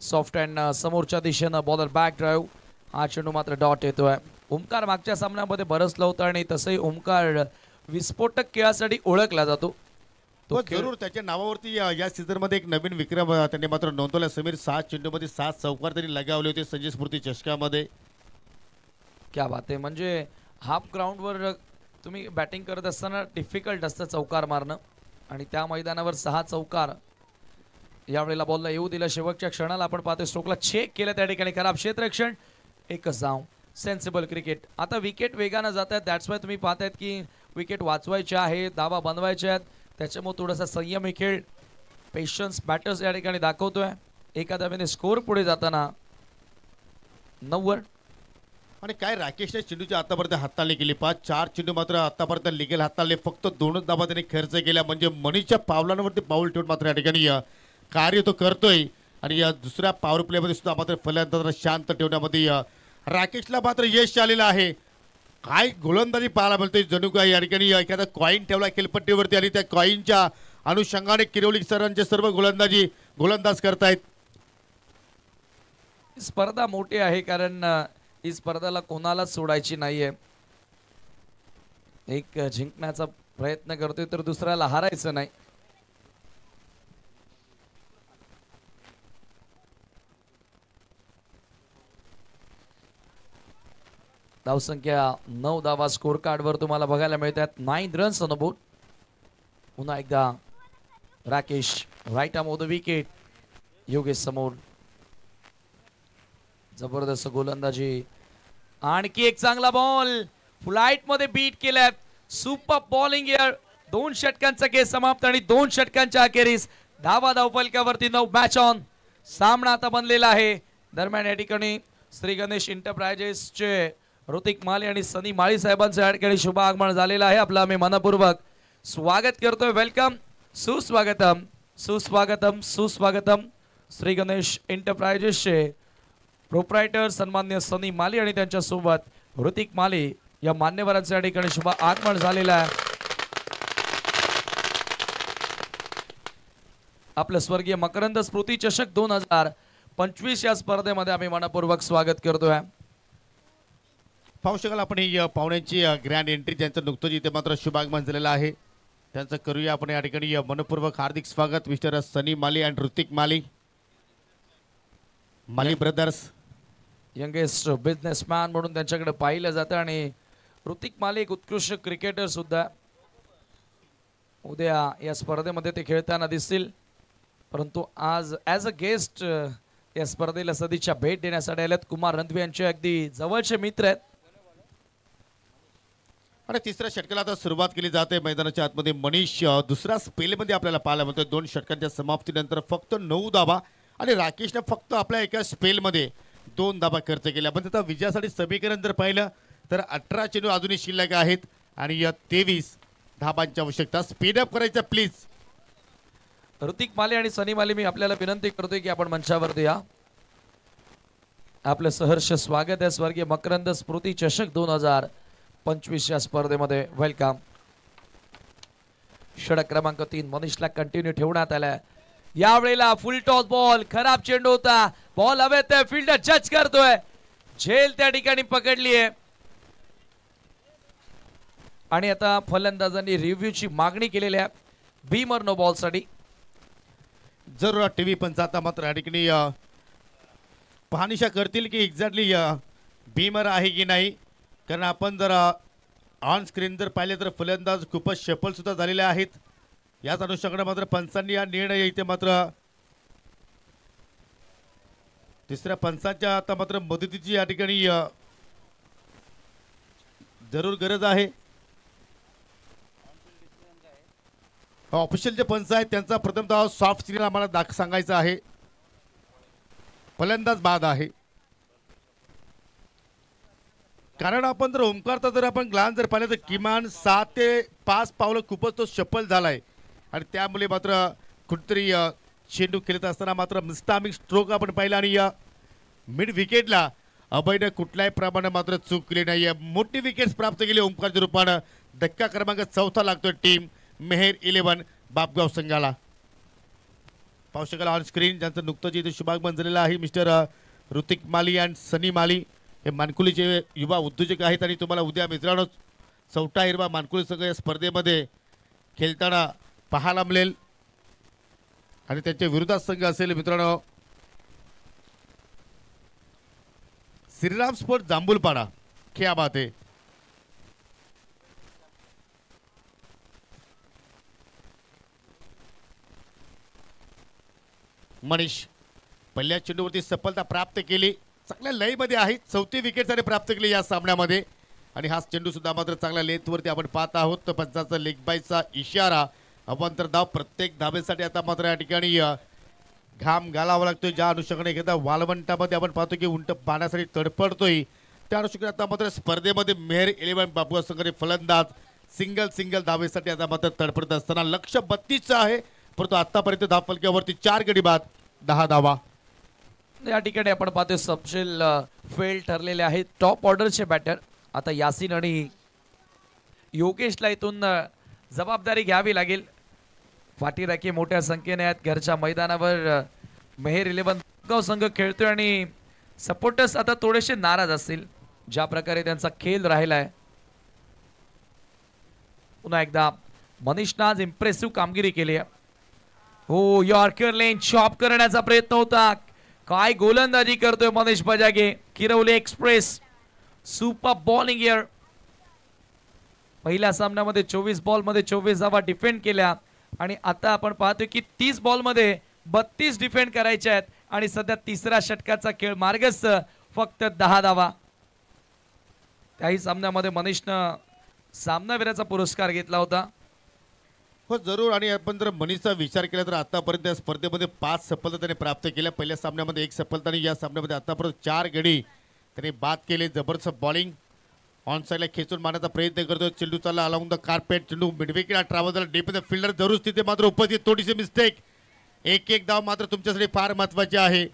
Soft hand समोरच्या दिशेनं बॉलर बॅक ड्राईव्ह. हा चेंडू मात्र डॉट येतोय. ओमकार मागच्या सामन्यामध्ये बरसला होता आणि तसंही ओमकार विस्फोटक खेळासाठी ओळखला जातो. तो जरूर त्याच्या नावावरती या सीझन मध्ये एक नवीन विक्रम त्यांनी मात्र नोंदवला. समीर 7 चेंडूमध्ये 7 चौकार त्यांनी लगावले होते संजय स्फूर्ती चषकामध्ये. क्या बात आहे. म्हणजे हाफ ग्राउंडवर तुम्ही बॅटिंग करत असताना डिफिकल्ट असतं चौकार मारणं आणि त्या मैदानावर 6 चौकार. यावेळेला बॉलला येऊ दिला. शेवटच्या क्षणाला आपण पाहतोय स्ट्रोकला चेक केलं त्या ठिकाणी. खराब क्षेत्ररक्षण. एकच धाव. Sensible cricket. आता विकेट वेगानं जात आहेत. दॅट्स वाय तुम्ही पाहतायत की विकेट वाचवायचे आहे, धावा बनवायचे आहेत. त्याच्यामुळे थोडासा संयमी खेळ, पेशन्स बॅटर्स या ठिकाणी दाखवतोय. एका धावेने स्कोर पुढे जाताना 9 आणि काय राकेशने चेंडूची आतापर्यंत हाताळणी केली. 4 चेंडू मात्र आतापर्यंत लिगल हाताळले. फक्त 2 धावा त्याने खर्च केल्या. म्हणजे मनीच्या पावलांवरती पाऊल ठेवून मात्र या ठिकाणी कार्य तो करतोय. आणि या दुसऱ्या पॉवर प्लेमध्ये सुद्धा मात्र फलंदाजांना शांत ठेवण्यामध्ये राकेशला मात्र यश आलेलं आहे. काय गोलंदाजी पाहायला मिळते. जणू काय या ठिकाणी एखादा कॉईन ठेवला खेळपट्टीवरती आणि त्या कॉईनच्या अनुषंगाने किरोली सरांचे सर्व गोलंदाज करतायत. स्पर्धा मोठी आहे कारण ही स्पर्धाला कोणालाच सोडायची नाहीये. एक जिंकण्याचा प्रयत्न करतोय तर दुसऱ्याला हारायचं नाही. धावसंख्या 9 धावा स्कोर कार्डवर तुम्हाला बघायला मिळतात. 9 रन्स ऑन बोर्ड. पुन्हा एकदा Rakesh right arm off the wicket. Yogesh समोर. जबरदस्त गोलंदाजी. आणखी एक चांगला बॉल फ्लाइट मध्ये बीट केल्यात. Super bowling here. 2 षटकांचा खेळ समाप्त आणि 2 षटकांच्या अखेरीस धावा धावफलकावरती 9. Match on. सामना आता बनलेला आहे. दरम्यान या ठिकाणी श्री गणेश एंटरप्राइजेसचे ऋतिक माली आणि सनी माळी साहेबांचं या ठिकाणी शुभ आगमन झालेलं आहे. आपलं आम्ही मनपूर्वक स्वागत करतोय. वेलकम, सुस्वागतम, सुस्वागतम, सुस्वागतम. श्री गणेश एंटरप्राइजेसचे प्रोप्रायटर सन्मान्य सनी माली आणि त्यांच्या सोबत ऋतिक माली या मान्यवरांचं या ठिकाणी शुभ आगमन झालेलं आहे. आपलं स्वर्गीय मकरंद स्मृती चषक 2025 या स्पर्धेमध्ये आम्ही मनपूर्वक स्वागत करतोय. पाहू शकाल आपण ही पाहुण्यांची ग्रँड एंट्री ज्यांचं नुकतंच इथे मात्र शुभागमन झालेलं आहे त्यांचं करूया आपण या ठिकाणी मनपूर्वक हार्दिक स्वागत. Mister Sunny Mali and Hrithik Mali, Mali brothers. Youngest businessman म्हणून त्यांच्याकडे पाहिलं जातं आणि ऋतिक माली एक उत्कृष्ट क्रिकेटर सुद्धा. उद्या या स्पर्धेमध्ये ते खेळताना दिसतील, परंतु आज ॲज अ गेस्ट या स्पर्धेला सदिच्छा भेट देण्यासाठी आलेत. कुमार रणदिवे यांचे अगदी जवळचे मित्र आहेत. आणि तिसऱ्या षटकाला आता सुरुवात केली जाते. मैदानाच्या आतमध्ये मनीष दुसऱ्या स्पेलमध्ये आपल्याला पाहायला मिळतोय. 2 षटकांच्या समाप्तीनंतर फक्त 9 धावा आणि राकेशने फक्त आपल्या एका स्पेलमध्ये 2 धावा खर्च केल्या. पण आता विजयासाठी समीकरण जर पाहिलं तर 18 चेंडू अजूनही शिल्लक आहेत आणि या 23 धाबांची आवश्यकता. स्पीडअप करायचं प्लीज. ऋतिक माले आणि सनी माले, मी आपल्याला विनंती करतोय की आपण मंचावरती या. आपलं सहर्ष स्वागत आहे स्वर्गीय मकरंद स्मृती चषक 2025 या स्पर्धेमध्ये. वेलकम. षटक क्रमांक 3 मनीषला कंटिन्यू ठेवण्यात आलाय. यावेळेला फुल टॉस बॉल, खराब चेंडू होता, बॉल हवेत आहे, फील्डर जज करतोय, झेल त्या ठिकाणी पकडली आहे आणि आता फलंदाजांनी रिव्ह्यूची मागणी केलेली आहे बीमर नो बॉल साठी. जर टीव्ही पंचाता मात्र या ठिकाणी पाहणीशा करतील की एक्झॅक्टली बीमर आहे की नाही. कारण आपण जर ऑन स्क्रीन जर पाहिले तर फलंदाज खूपच सफल सुद्धा झालेले आहेत. याच अनुषंगाने मात्र पंचांनी हा निर्णय इथे मात्र तिसऱ्या पंचांच्या आता मात्र मदतीची या ठिकाणी जरूर गरज आहे. ऑफिशियल जे पंच आहेत त्यांचा प्रथमतः सॉफ्ट सिग्नल आम्हाला सांगायचा आहे. फलंदाज बाद आहे. कारण आपण जर ओमकारचा जर आपण ग्लान्स जर पाहिलं तर किमान 7 ते 5 पावलं खूपच तो सफल झालाय आणि त्यामुळे मात्र कुठेतरी चेंडू खेळत असताना मात्र मिस्टामिक स्ट्रोक आपण पाहिला आणि मिड विकेटला अभयने कुठल्याही प्रमाणे मात्र चूक केली नाही. मोठी विकेट्स प्राप्त केली ओमकारच्या रूपानं. धक्का क्रमांक 4 लागतोय टीम मेहेर 11 बापगाव संघाला. पाहू शकाल ऑन स्क्रीन ज्यांचं नुकतंच इथे शुभागमन झालेलं आहे मिस्टर ऋतिक माली अँड सनी माली. हे मानकुलीचे युवा उद्योजक आहेत आणि तुम्हाला उद्या मित्रांनो चौथा हिरवा मानकुली संघ या स्पर्धेमध्ये खेळताना पाहायला मिळेल आणि त्यांच्या विरोधात संघ असेल मित्रांनो श्रीराम स्पोर्ट जांभूलपाडा. क्या बात आहे. मनीष पहिल्या चेंडूवरती सफलता प्राप्त केली. चांगल्या लयमध्ये आहे. 4थी विकेट त्याने प्राप्त केली या सामन्यामध्ये आणि हा चेंडू सुद्धा मात्र चांगल्या लेंथवरती आपण पाहत आहोत. तर पंचाचा लेग बायचा इशारा. अवांतर धाव प्रत्येक धाबेसाठी आता मात्र या ठिकाणी घाम घालावा लागतोय. ज्या अनुषंगाने एखाद्या वाळवंटामध्ये आपण पाहतो की उंट पाण्यासाठी तडफडतोय त्या अनुषंगाने आता मात्र स्पर्धेमध्ये मेहेर 11 बापगाव संघाचे फलंदाज सिंगल धावेसाठी आता मात्र तडफडत असताना लक्ष 32 आहे. परंतु आतापर्यंत धाव फलक्यावरती 4 गडी बाद 10 धावा. या ठिकाणी आपण पाहतोय सबशेल फेल ठरलेले आहेत टॉप ऑर्डरचे बॅटर. आता यासिन आणि योगेशला इथून जबाबदारी घ्यावी लागेल. पाठीराखी मोठ्या संख्येने आहेत घरच्या मैदानावर. मेहेर 11 संघ खेळतोय आणि सपोर्टर्स आता थोडेसे नाराज असतील ज्या प्रकारे त्यांचा खेळ राहिलाय. पुन्हा एकदा मनीषनं आज इम्प्रेसिव्ह कामगिरी केली आहे. हो, यॉर्कर लेन चॉप करण्याचा प्रयत्न होता. काय गोलंदाजी करतोय Manish Bajage. Kirvali express super bowling here. पहिल्या सामन्यामध्ये 24 बॉलमध्ये 24 धावा डिफेंड केल्या आणि आता आपण पाहतोय की 30 बॉलमध्ये 32 डिफेंड करायचे आहेत आणि सध्या तिसऱ्या षटकाचा खेळ मार्गस्थ फक्त 10 धावा. त्याही सामन्यामध्ये मनीषनं सामनावीराचा पुरस्कार घेतला होता. हो जरूर. आणि आपण जर मनीषचा विचार केला तर आतापर्यंत या स्पर्धेमध्ये 5 सफलता त्याने प्राप्त केल्या. पहिल्या सामन्यामध्ये 1 सफलता आणि या सामन्यामध्ये आतापर्यंत 4 गडी त्याने बाद केले. जबरदस्त बॉलिंग ऑन साईडला खेचून मारण्याचा प्रयत्न करतो. चेंडू चालला अलाउंग द कार्पेट. चेंडू मिडविकेटला ट्रॅव्हल झाला डीप द फिल्डर जरूर तिथे मात्र उपस्थित. थोडीशी मिस्टेक. एक धाव मात्र तुमच्यासाठी फार महत्वाची आहे.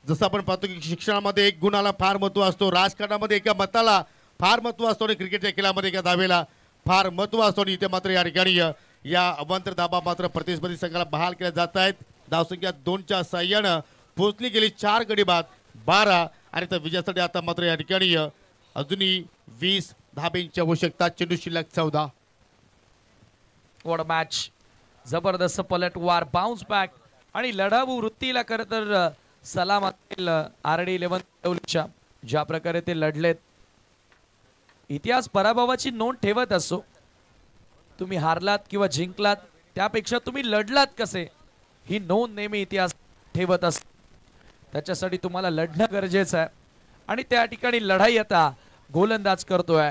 जसं आपण पाहतो की शिक्षणामध्ये 1 गुणाला फार महत्व असतो, राजकारणामध्ये एका मताला फार महत्व असतो आणि क्रिकेटच्या खेळामध्ये एका धावेला फार महत्व असतो. आणि इथे मात्र या ठिकाणी या अवांतर धाबा मात्र प्रतिस्पर्धी संघाला बहाल केल्या जात आहेत. धावसंख्या 2च्या साह्यानं पोहोचली गेली. 4 गडी बाद 12 आणि त्या विजयासाठी आता मात्र या ठिकाणी अजूनही 20 धाब्यांची आवश्यकता. चेंडू शिल्लक 14. What match. जबरदस्त पलटवार, बाउन्स बॅक आणि लढाऊ वृत्तीला खरं तर सलाम असेल RD 11 ज्या प्रकारे ते लढलेत. इतिहास पराभवाची नोंद ठेवत असो. तुम्ही हारलात किंवा जिंकलात त्यापेक्षा तुम्ही लढलात कसे ही नोंद नेहमी इतिहास ठेवत असतो. त्याच्यासाठी तुम्हाला लढणं गरजेचं आहे आणि त्या ठिकाणी लढाई आता गोलंदाज करतोय.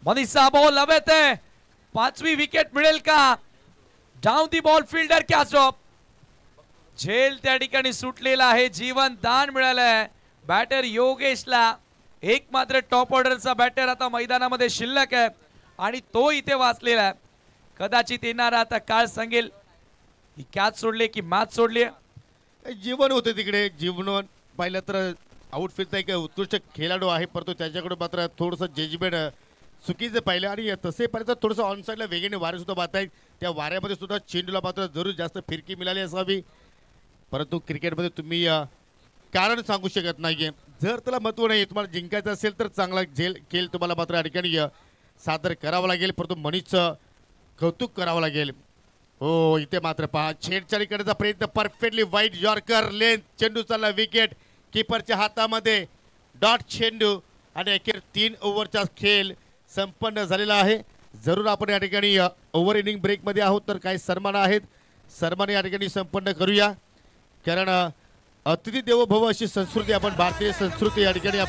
मनीषा बॉल हवेत आहे. 5वी विकेट मिळेल का? Down the ball fielder catch drop. झेल त्या ठिकाणी सुटलेला आहे. जीवन दान मिळालंय बॅटर योगेशला. एक मात्र टॉप ऑर्डरचा बॅटर आता मैदानामध्ये शिल्लक आहे आणि तो इथे वाचलेला आहे. कदाचित येणारा आता काळ सांगेल ही कॅच सोडले की मॅच सोडली. जीवन होते तिकडे. जीवन पाहिलं तर आउटफील्डचा एक उत्कृष्ट खेळाडू आहे, परंतु त्याच्याकडे मात्र थोडंसं जजमेंट चुकीचं पाहिलं आणि तसे पाहिलं तर थोडंसं ऑन साईडला वेगेने वारे सुद्धा पाहत आहेत. त्या वाऱ्यामध्ये सुद्धा चेंडूला मात्र जरूर जास्त फिरकी मिळाली असावी, परंतु क्रिकेटमध्ये तुम्ही कारण सांगू शकत नाहीये. जर त्याला महत्व नाही, तुम्हाला जिंकायचं असेल तर चांगला खेळ तुम्हाला मात्र या ठिकाणी सादर करावं लागेल, परंतु मनीषचं कौतुक करावं लागेल. हो, इथे मात्र पहा छेडछाडी करण्याचा प्रयत्न. परफेक्टली वाईट यॉर्कर लेंथ चेंडू चालला विकेट कीपरच्या हातामध्ये. डॉट चेंडू आणि अखेर 3 ओव्हरचा खेळ संपन्न झालेला आहे. जरूर आपण या ठिकाणी ओव्हर इनिंग ब्रेकमध्ये आहोत, तर काही सन्मान आहेत. सन्मान या ठिकाणी संपन्न करूया, कारण अतिथी देवो भव अशी संस्कृती आपण भारतीय संस्कृती या ठिकाणी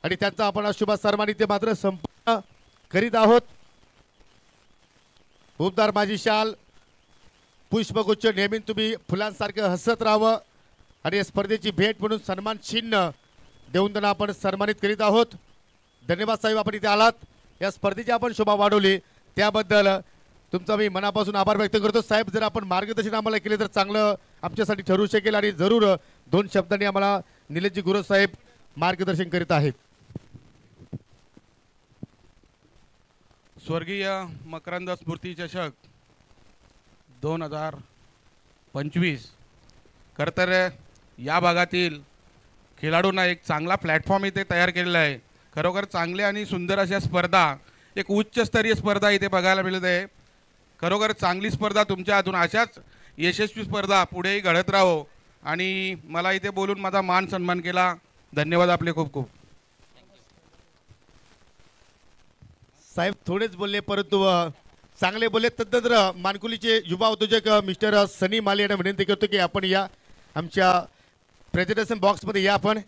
आणि त्यांचा आपण शुभ सन्मान इथे मात्र संपन्न करीत आहोत. उबदार माझी शाल पुष्पगुच्छ नेहमी तुम्ही फुलांसारखं हसत राहावं आणि या स्पर्धेची भेट म्हणून सन्मान चिन्ह देऊन त्यांना आपण सन्मानित करीत आहोत. धन्यवाद साहेब, आपण इथे आलात. या स्पर्धेची आपण शोभा वाढवली त्याबद्दल तुमचा मी मनापासून आभार व्यक्त करतो. साहेब, जर आपण मार्गदर्शन आम्हाला केले तर चांगलं आमच्यासाठी ठरू शकेल आणि जरूर 2 शब्दांनी आम्हाला निलेशजी गुरु साहेब मार्गदर्शन करीत आहेत. स्वर्गीय मकरंद स्मृती चषक 2025 खरं तर या भागातील खेळाडूंना एक चांगला प्लॅटफॉर्म इथे तयार केलेला आहे. खरोखर चांगल्या आणि सुंदर अशा स्पर्धा, एक उच्चस्तरीय स्पर्धा इथे बघायला मिळत आहे. खरोखर चांगली स्पर्धा तुमच्या हातून अशाच यशस्वी स्पर्धा पुढेही घडत राहो आणि मला इथे बोलून माझा मान सन्मान केला. धन्यवाद आपले खूप खूप. साहेब थोडेच बोलले परंतु चांगले बोलले. तद्नंतर मानकुलीचे युवा उद्योजक मिस्टर सनी माली यांना विनंती करतो की आपण या आमच्या प्रेझेंटेशन बॉक्समध्ये या. आपण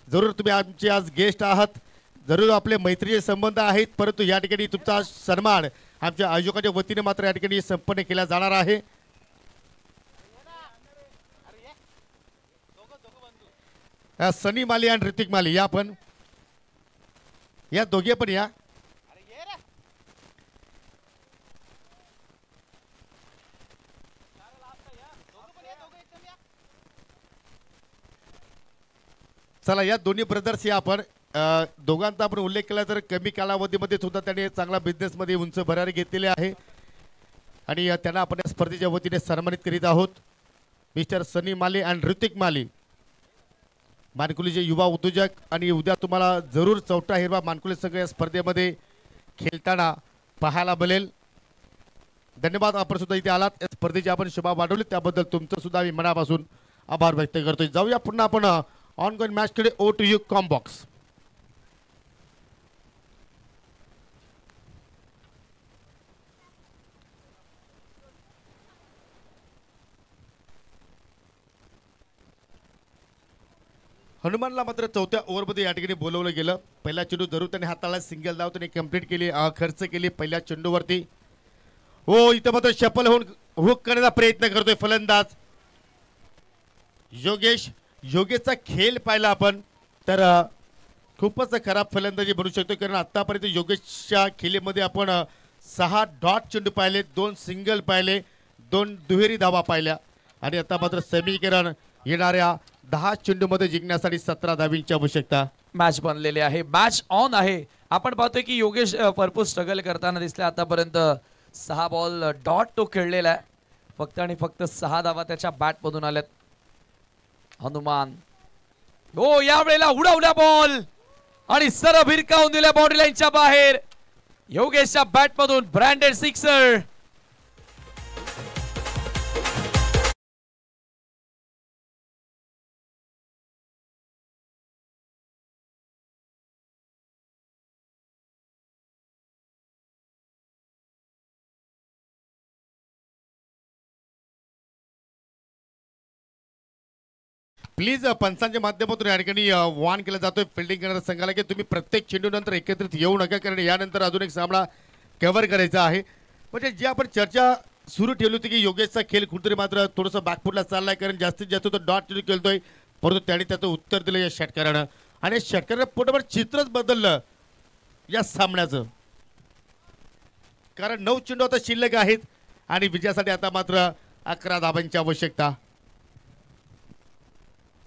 जरूर तुम्ही आमचे आज गेस्ट आहात, जरूर आपले मैत्रीचे संबंध आहेत, परंतु या ठिकाणी तुमचा सन्मान आमच्या आयोजकाच्या वतीने मात्र या ठिकाणी संपन्न केला जाणार आहे. सनी माली आणि ऋतिक माली या पण या दोघे पण या. चला या दोन्ही ब्रदर्स या आपण दोघांचा आपण उल्लेख केला तर कमी कालावधीमध्ये सुद्धा त्यांनी चांगला बिझनेसमध्ये उंच भरारी घेतलेले आहे आणि त्यांना आपण या स्पर्धेच्या वतीने सन्मानित करीत आहोत. मिस्टर सनी माली आणि ऋतिक माली, मानकुलीचे युवा उद्योजक, आणि उद्या तुम्हाला जरूर चौथा हिरवा मानकुली संघ या स्पर्धेमध्ये खेळताना पाहायला मिळेल. धन्यवाद, आपण सुद्धा इथे आलात. या स्पर्धेची आपण शोभा वाढवली त्याबद्दल तुमचं सुद्धा मी मनापासून आभार व्यक्त करतोय. जाऊया पुन्हा आपण ऑन गोइंग मॅच कडे. ओ टू यू कॉम बॉक्स. हनुमानला मात्र चौथ्या ओव्हरमध्ये या ठिकाणी बोलवलं गेलं. पहिला चेंडू जरूर त्याने हाताला सिंगल धाव त्याने कंप्लीट केली, खर्च केली पहिल्या चेंडूवरती. हो, इथं मात्र शफल होऊन हुक करण्याचा प्रयत्न करतोय फलंदाज. योगेशचा खेळ पाहिला आपण तर खूपच खराब फलंदाजी बनू शकतो, कारण आतापर्यंत योगेशच्या खेळीमध्ये आपण 6 डॉट चेंडू पाहिले, 2 सिंगल पाहिले, 2 दुहेरी धावा पाहिल्या आणि आता मात्र समीकरण येणाऱ्या 10 चेंडूमध्ये जिंकण्यासाठी 17 धावींची आवश्यकता. मॅच बनलेली आहे, मॅच ऑन आहे. आपण पाहतोय की योगेश भरपूर स्ट्रगल करताना दिसले. आतापर्यंत 6 बॉल डॉट तो खेळलेला आहे, फक्त आणि फक्त 6 धावा त्याच्या बॅट मधून आल्यात. हनुमान हो यावेळेला उडवला बॉल आणि सरळ भिरकावून दिल्या बाउंड्री लाईनच्या बाहेर. योगेशच्या बॅट मधून ब्रँडेड सिक्सर. प्लीज पंचांच्या माध्यमातून या ठिकाणी वान केला जातोय फिल्डिंग करणाऱ्या संघाला की तुम्ही प्रत्येक चेंडू नंतर एकत्रित येऊ नका, कारण यानंतर अजून एक सामना कव्हर करायचा आहे. म्हणजे जी आपण चर्चा सुरू ठेवली होती की योगेशचा खेळ कुठेतरी मात्र थोडंसं बॅकफुटला चाललाय, कारण जास्तीत जास्त तो डॉट चेंडू खेळतोय, परंतु त्याने त्याचं उत्तर दिलं या षटकारानं आणि षटकारानं पोटभर चित्रच बदललं या सामन्याचं, कारण 9 चेंडू आता शिल्लक आहेत आणि विजयासाठी आता मात्र 11 धावांची आवश्यकता.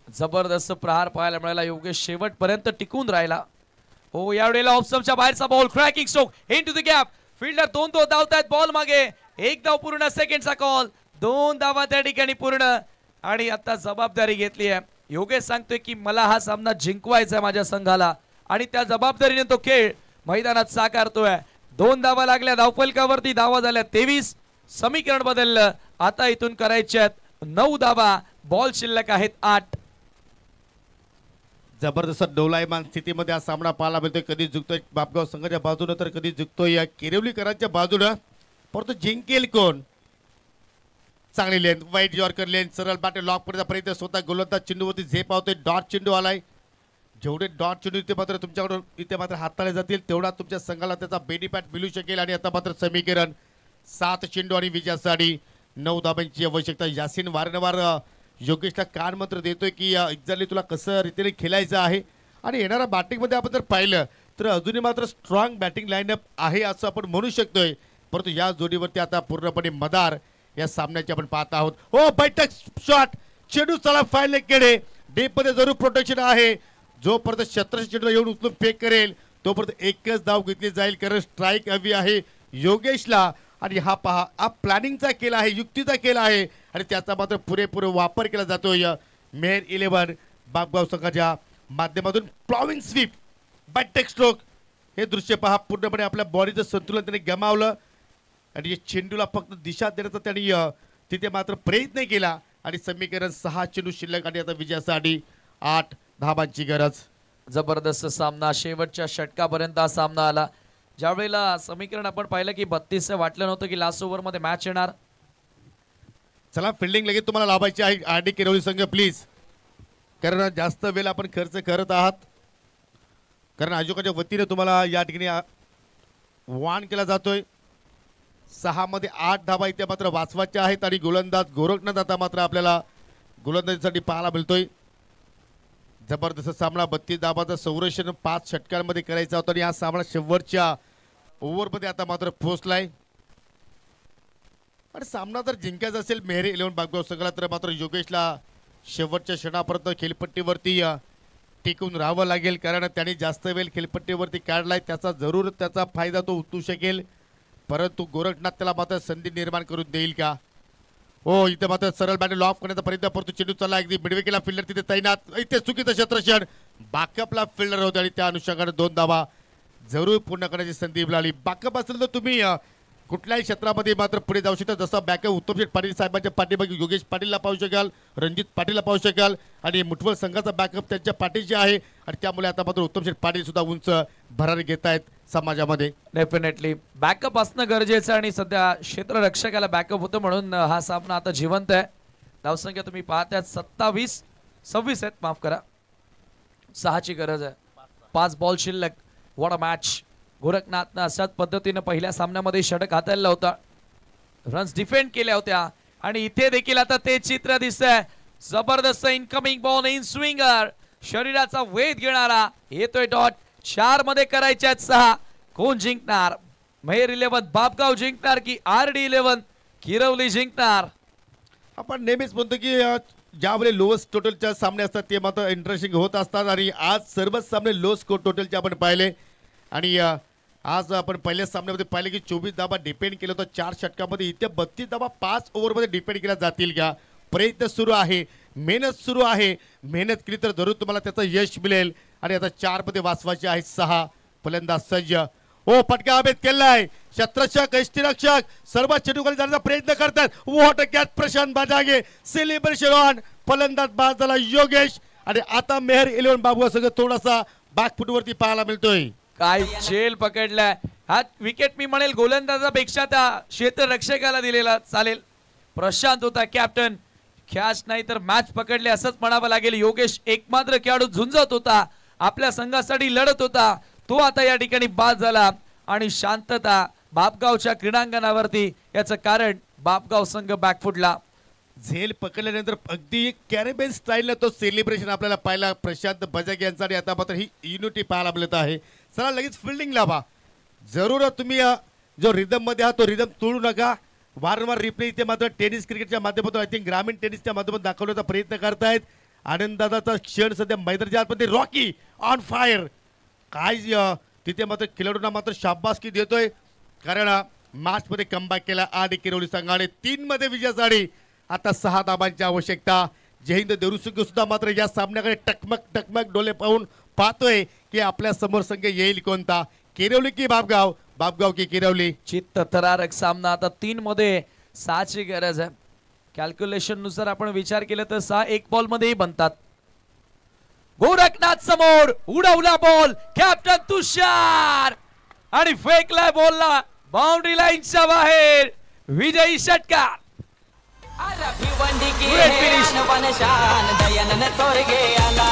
जबरदस्त प्रहार पाहायला मिळाला. योगेश शेवटपर्यंत टिकून राहिला. हो यावेळेला ऑफस्टंपच्या बाहेरचा ball, cracking stroke into the gap. Fielder 2 धावतायत बॉल मागे. 1 धाव पूर्ण, सेकंडचा कॉल. 2 धावा त्या ठिकाणी पूर्ण आणि आता जबाबदारी घेतली आहे. योगेश सांगतोय की मला हा सामना जिंकवायचा आहे माझ्या संघाला आणि त्या जबाबदारीने तो खेळ मैदानात साकारतोय. 2 धावा लागल्या, धावफलकावरती धावा झाल्या 23. समीकरण बदललं, आता इथून करायच्यात 9 धावा. बॉल शिल्लक आहेत 8. जबरदस्त डोलायमान स्थितीमध्ये हा सामना पाहायला मिळतोय. कधी झुकतोय बापगाव संघाच्या बाजूनं तर कधी झुकतोय या किरवलीकरांच्या बाजूनं, परंतु जिंकेल कोण? चांगली लेन, वाईट यॉर्कर लेन, सरळ बाटे लॉक करण्याचा प्रयत्न, स्वतः गोलंदाज चेंडूवरती झेप पावतोय. डॉट चेंडू आलाय. जेवढे डॉट चेंडू इथे मात्र तुमच्याकडून इथे मात्र हाताळले जातील तेवढा तुमच्या संघाला त्याचा बेनिफिट मिळू शकेल. आणि आता मात्र समीकरण 7 चेंडू आणि विजयासाठी 9 धावांची आवश्यकता. यासीन वारंवार योगेशला कान मंत्र देतोय की एक्झॅक्टली तुला कसं रीतीने खेळायचं आहे. आणि येणाऱ्या बॅटिंगमध्ये आपण जर पाहिलं तर अजूनही मात्र स्ट्रॉंग बॅटिंग लाईनअप आहे असं आपण म्हणू शकतोय, परंतु या जोडीवरती आता पूर्णपणे मदार या सामन्याचे आपण पाहत आहोत. हो बैठक शॉट, चेंडू चला फाईल केडे डीप मध्ये जरूर प्रोटेक्शन आहे. जोपर्यंत 17 चेंडू येऊन उचलून फेक करेल तोपर्यंत एकच धाव घेतली जाईल, कारण स्ट्राईक हवी आहे योगेशला. आणि हा पहा, हा प्लॅनिंगचा केला आहे, युक्तीचा केला आहे आणि त्याचा मात्र पुरेपूर वापर केला जातोय मेहर 11 बापगाव संघाच्या माध्यमातून. प्लॉविंग स्वीप, बॅट स्ट्रोक, हे दृश्य पहा. पूर्णपणे आपल्या बॉडीचं संतुलन त्याने गमावलं आणि या चेंडूला फक्त दिशा देण्याचा त्यांनी तिथे मात्र प्रयत्न केला. आणि समीकरण 6 चेंडू शिल्लक आणि आता विजयासाठी 8 धावांची गरज. जबरदस्त सामना, शेवटच्या षटकापर्यंत हा सामना आला. ज्यावेळेला समीकरण आपण पाहिलं की 32 वाटलं नव्हतं की लास्ट ओव्हर मध्ये मॅच येणार. चला फिल्डिंग लगेच तुम्हाला लाभायची आहे आरडी किरवली संघ प्लीज, कारण जास्त वेळ आपण खर्च करत आहात, कारण आयोजकाच्या वतीने तुम्हाला या ठिकाणी वान केला जातोय. 6 मध्ये 8 धावा इथे मात्र वाचवायच्या आहेत आणि गोलंदाज गोरखनाथ आता मात्र आपल्याला गोलंदाजीसाठी पाहायला मिळतोय. जबरदस्त सामना, 32 धावाचं संरक्षण 5 षटकांमध्ये करायचा होता आणि हा सामना शेवटच्या ओव्हरमध्ये आता मात्र पोहोचलाय. आणि सामना जर जिंकायचा असेल मेहर 11 बापगाव संघाला तर मात्र योगेशला शेवटच्या क्षणापर्यंत खेळपट्टीवरती टिकून राहावं लागेल, कारण त्याने जास्त वेळ खेळपट्टीवरती काढलाय. त्याचा जरूर त्याचा फायदा तो उचलू शकेल, परंतु गोरखनाथ त्याला मात्र संधी निर्माण करून देईल का? हो इथे मात्र सरळ बॅट लॉक करण्याचा प्रयत्न, परंतु चेंडू चालला अगदी मिडविकेला फिल्डर तिथे तैनात. इथे चुकीचं क्षेत्रक्षण, बॅकअपला फिल्डर होते आणि त्या अनुषंगाने 2 धावा जरूर पूर्ण करण्याची संधी मिळाली. बॅकअप असेल तर तुम्ही कुठल्याही क्षेत्रामध्ये मात्र पुढे जाऊ शकता. जसं बॅकअप उत्तम शेठ पाटील साहेबांच्या पाठीमागे योगेश पाटीलला पाहू शकाल, रणजित पाटीलला पाहू शकाल आणि मुठवल संघाचा बॅकअप त्यांच्या पाठीशी आहे आणि त्यामुळे आता मात्र उत्तम शेठ पाटील सुद्धा उंच भरारी घेत आहेत समाजामध्ये. डेफिनेटली बॅकअप असणं गरजेचं आणि सध्या क्षेत्ररक्षकाला बॅकअप होतं म्हणून हा सामना आता जिवंत आहे. धावसंख्या तुम्ही पाहताय 26 आहेत, माफ करा 6ची गरज आहे. 5 बॉल शिल्लक. What a match. गोरखनाथनं अशाच पद्धतीनं पहिल्या सामन्यामध्ये षटक हाताळला होता, रन्स डिफेंड केल्या होत्या आणि इथे देखील आता ते चित्र दिसतंय. जबरदस्त इनकमिंग बॉल इन स्विंगर, शरीराचा वेध घेणारा येतोय डॉट. 4 मध्ये करायचे आहेत 6. कोण जिंकणार? मेहर 11 बापगाव जिंकणार की RD 11 किरवली जिंकणार? आपण नेहमीच म्हणतो की ज्यावेळी लोअस्ट टोटलच्या सामने असतात ते मात्र इंटरेस्टिंग होत असतात आणि आज सर्वच सामने लो स्कोर टोटलचे आपण पाहिले. आणि आज आपण पहिल्याच सामन्यामध्ये पाहिले की 24 धाबा डिपेंड केलं होतं 4 षटकामध्ये. इथे 32 धाबा 5 ओव्हरमध्ये डिपेंड केल्या जातील का? प्रयत्न सुरू आहे, मेहनत सुरू आहे. मेहनत केली तर जरूर तुम्हाला त्याचं यश मिळेल. आणि आता 4 मध्ये वाचवायचे आहेत 6. फलंदाज सज्ज. ओ फटका अभेद केलाय. शत्रक्षक यष्टीरक्षक सर्व चेंडूखाली जाण्याचा प्रयत्न करतात. What a catch Prashant Bajage. Celebration on. फलंदाज बाद झाला योगेश. आणि आता मेहर 11 बाबू सगळं थोडासा बॅकफुटवरती पाहायला मिळतोय. काय झेल पकडलाय. हा विकेट मी म्हणेल गोलंदाजापेक्षा त्या क्षेत्ररक्षकाला दिलेला चालेल. प्रशांत होता कॅप्टन. कॅच नाही तर मॅच पकडले असंच म्हणावं लागेल. योगेश एकमात्र खेळाडू झुंजत होता, आपल्या संघासाठी लढत होता. तो आता या ठिकाणी बाद झाला. आणि शांतता बापगावच्या क्रीडांगणावरती. याचं कारण बापगाव संघ बॅकफुटला. झेल पकडल्यानंतर अगदी कॅरेबियन स्टाईलला तो सेलिब्रेशन आपल्याला पाहिला प्रशांत बजागे यांचा. आणि आता मात्र ही युनिटी पाहायला मिळत आहे. चला लगेच फिल्डिंग लावा. जरूर तुम्ही जो रिदम मध्ये आहात तो रिदम तोडू नका. वारंवार रिप्ले इथे मात्र टेनिस क्रिकेटच्या माध्यमातून आय थिंक ग्रामीण टेनिसच्या माध्यमातून दाखवण्याचा प्रयत्न करतायत. आनंदाचा क्षण सध्या मैदानाच्या आतमध्ये. Rocky on fire. काय तिथे मात्र खेळाडूंना मात्र शाबासकी देतोय कारण मॅच मध्ये कमबॅक केला आणि किरवली संघाने 3 मध्ये विजयासाठी आता 6 धाबांची आवश्यकता. जयहिंद देवरुसंघ सुद्धा मात्र या सामन्याकडे टकमक डोले पाहून पाहतोय की आपल्या समोर संघ येईल कोणता. किरवली की बापगाव, बापगाव की किरवली. चित्त थरारक सामना. आता 3 मध्ये 6ची गरज आहे. कॅल्क्युलेशन नुसार आपण विचार केला तर 6 एक बॉल मध्येही बनतात. गोरखनाथ समोर उडवला बॉल. कॅप्टन तुषार आणि फेकला बॉलला बाउंड्री लाईनच्या बाहेर. विजयी षटकार. भिवंडी की है अनवन शान दयानंद तोरगे आला.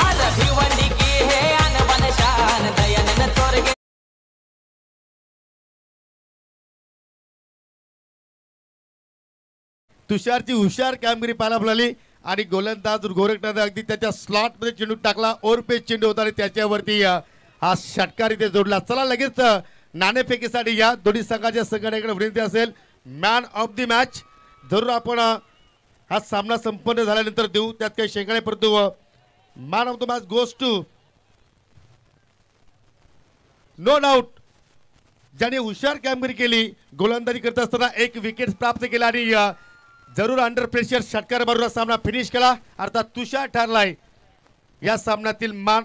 आज भिवंडी की है अनवन शान दयानंद तोरगे. तुषारची हुशार कामगिरी पाहायला मिळाली. आणि गोलंदाज गोरखनाथ अगदी त्याच्या स्लॉट मध्ये चेंडू टाकला. ओव्हरपेस चेंडू होता आणि त्याच्यावरती हा षटकार इथे जोडला. चला लगेच नाणेफेकीसाठी या दोन्ही संघाच्या संघटनेकडे विनंती असेल मॅन ऑफ द मॅच. जरूर आपण हा सामना संपन्न झाल्यानंतर देऊ, त्यात काही शंका नाही. परंतु man of the match goes to no doubt ज्याने हुशार कामगिरी केली. गोलंदाजी करत असताना 1 विकेट प्राप्त केला आणि जरूर अंडर प्रेशर षटकार मारून सामना फिनिश केला. अर्थात तुषार ठरलाय या सामन्यातील मॅन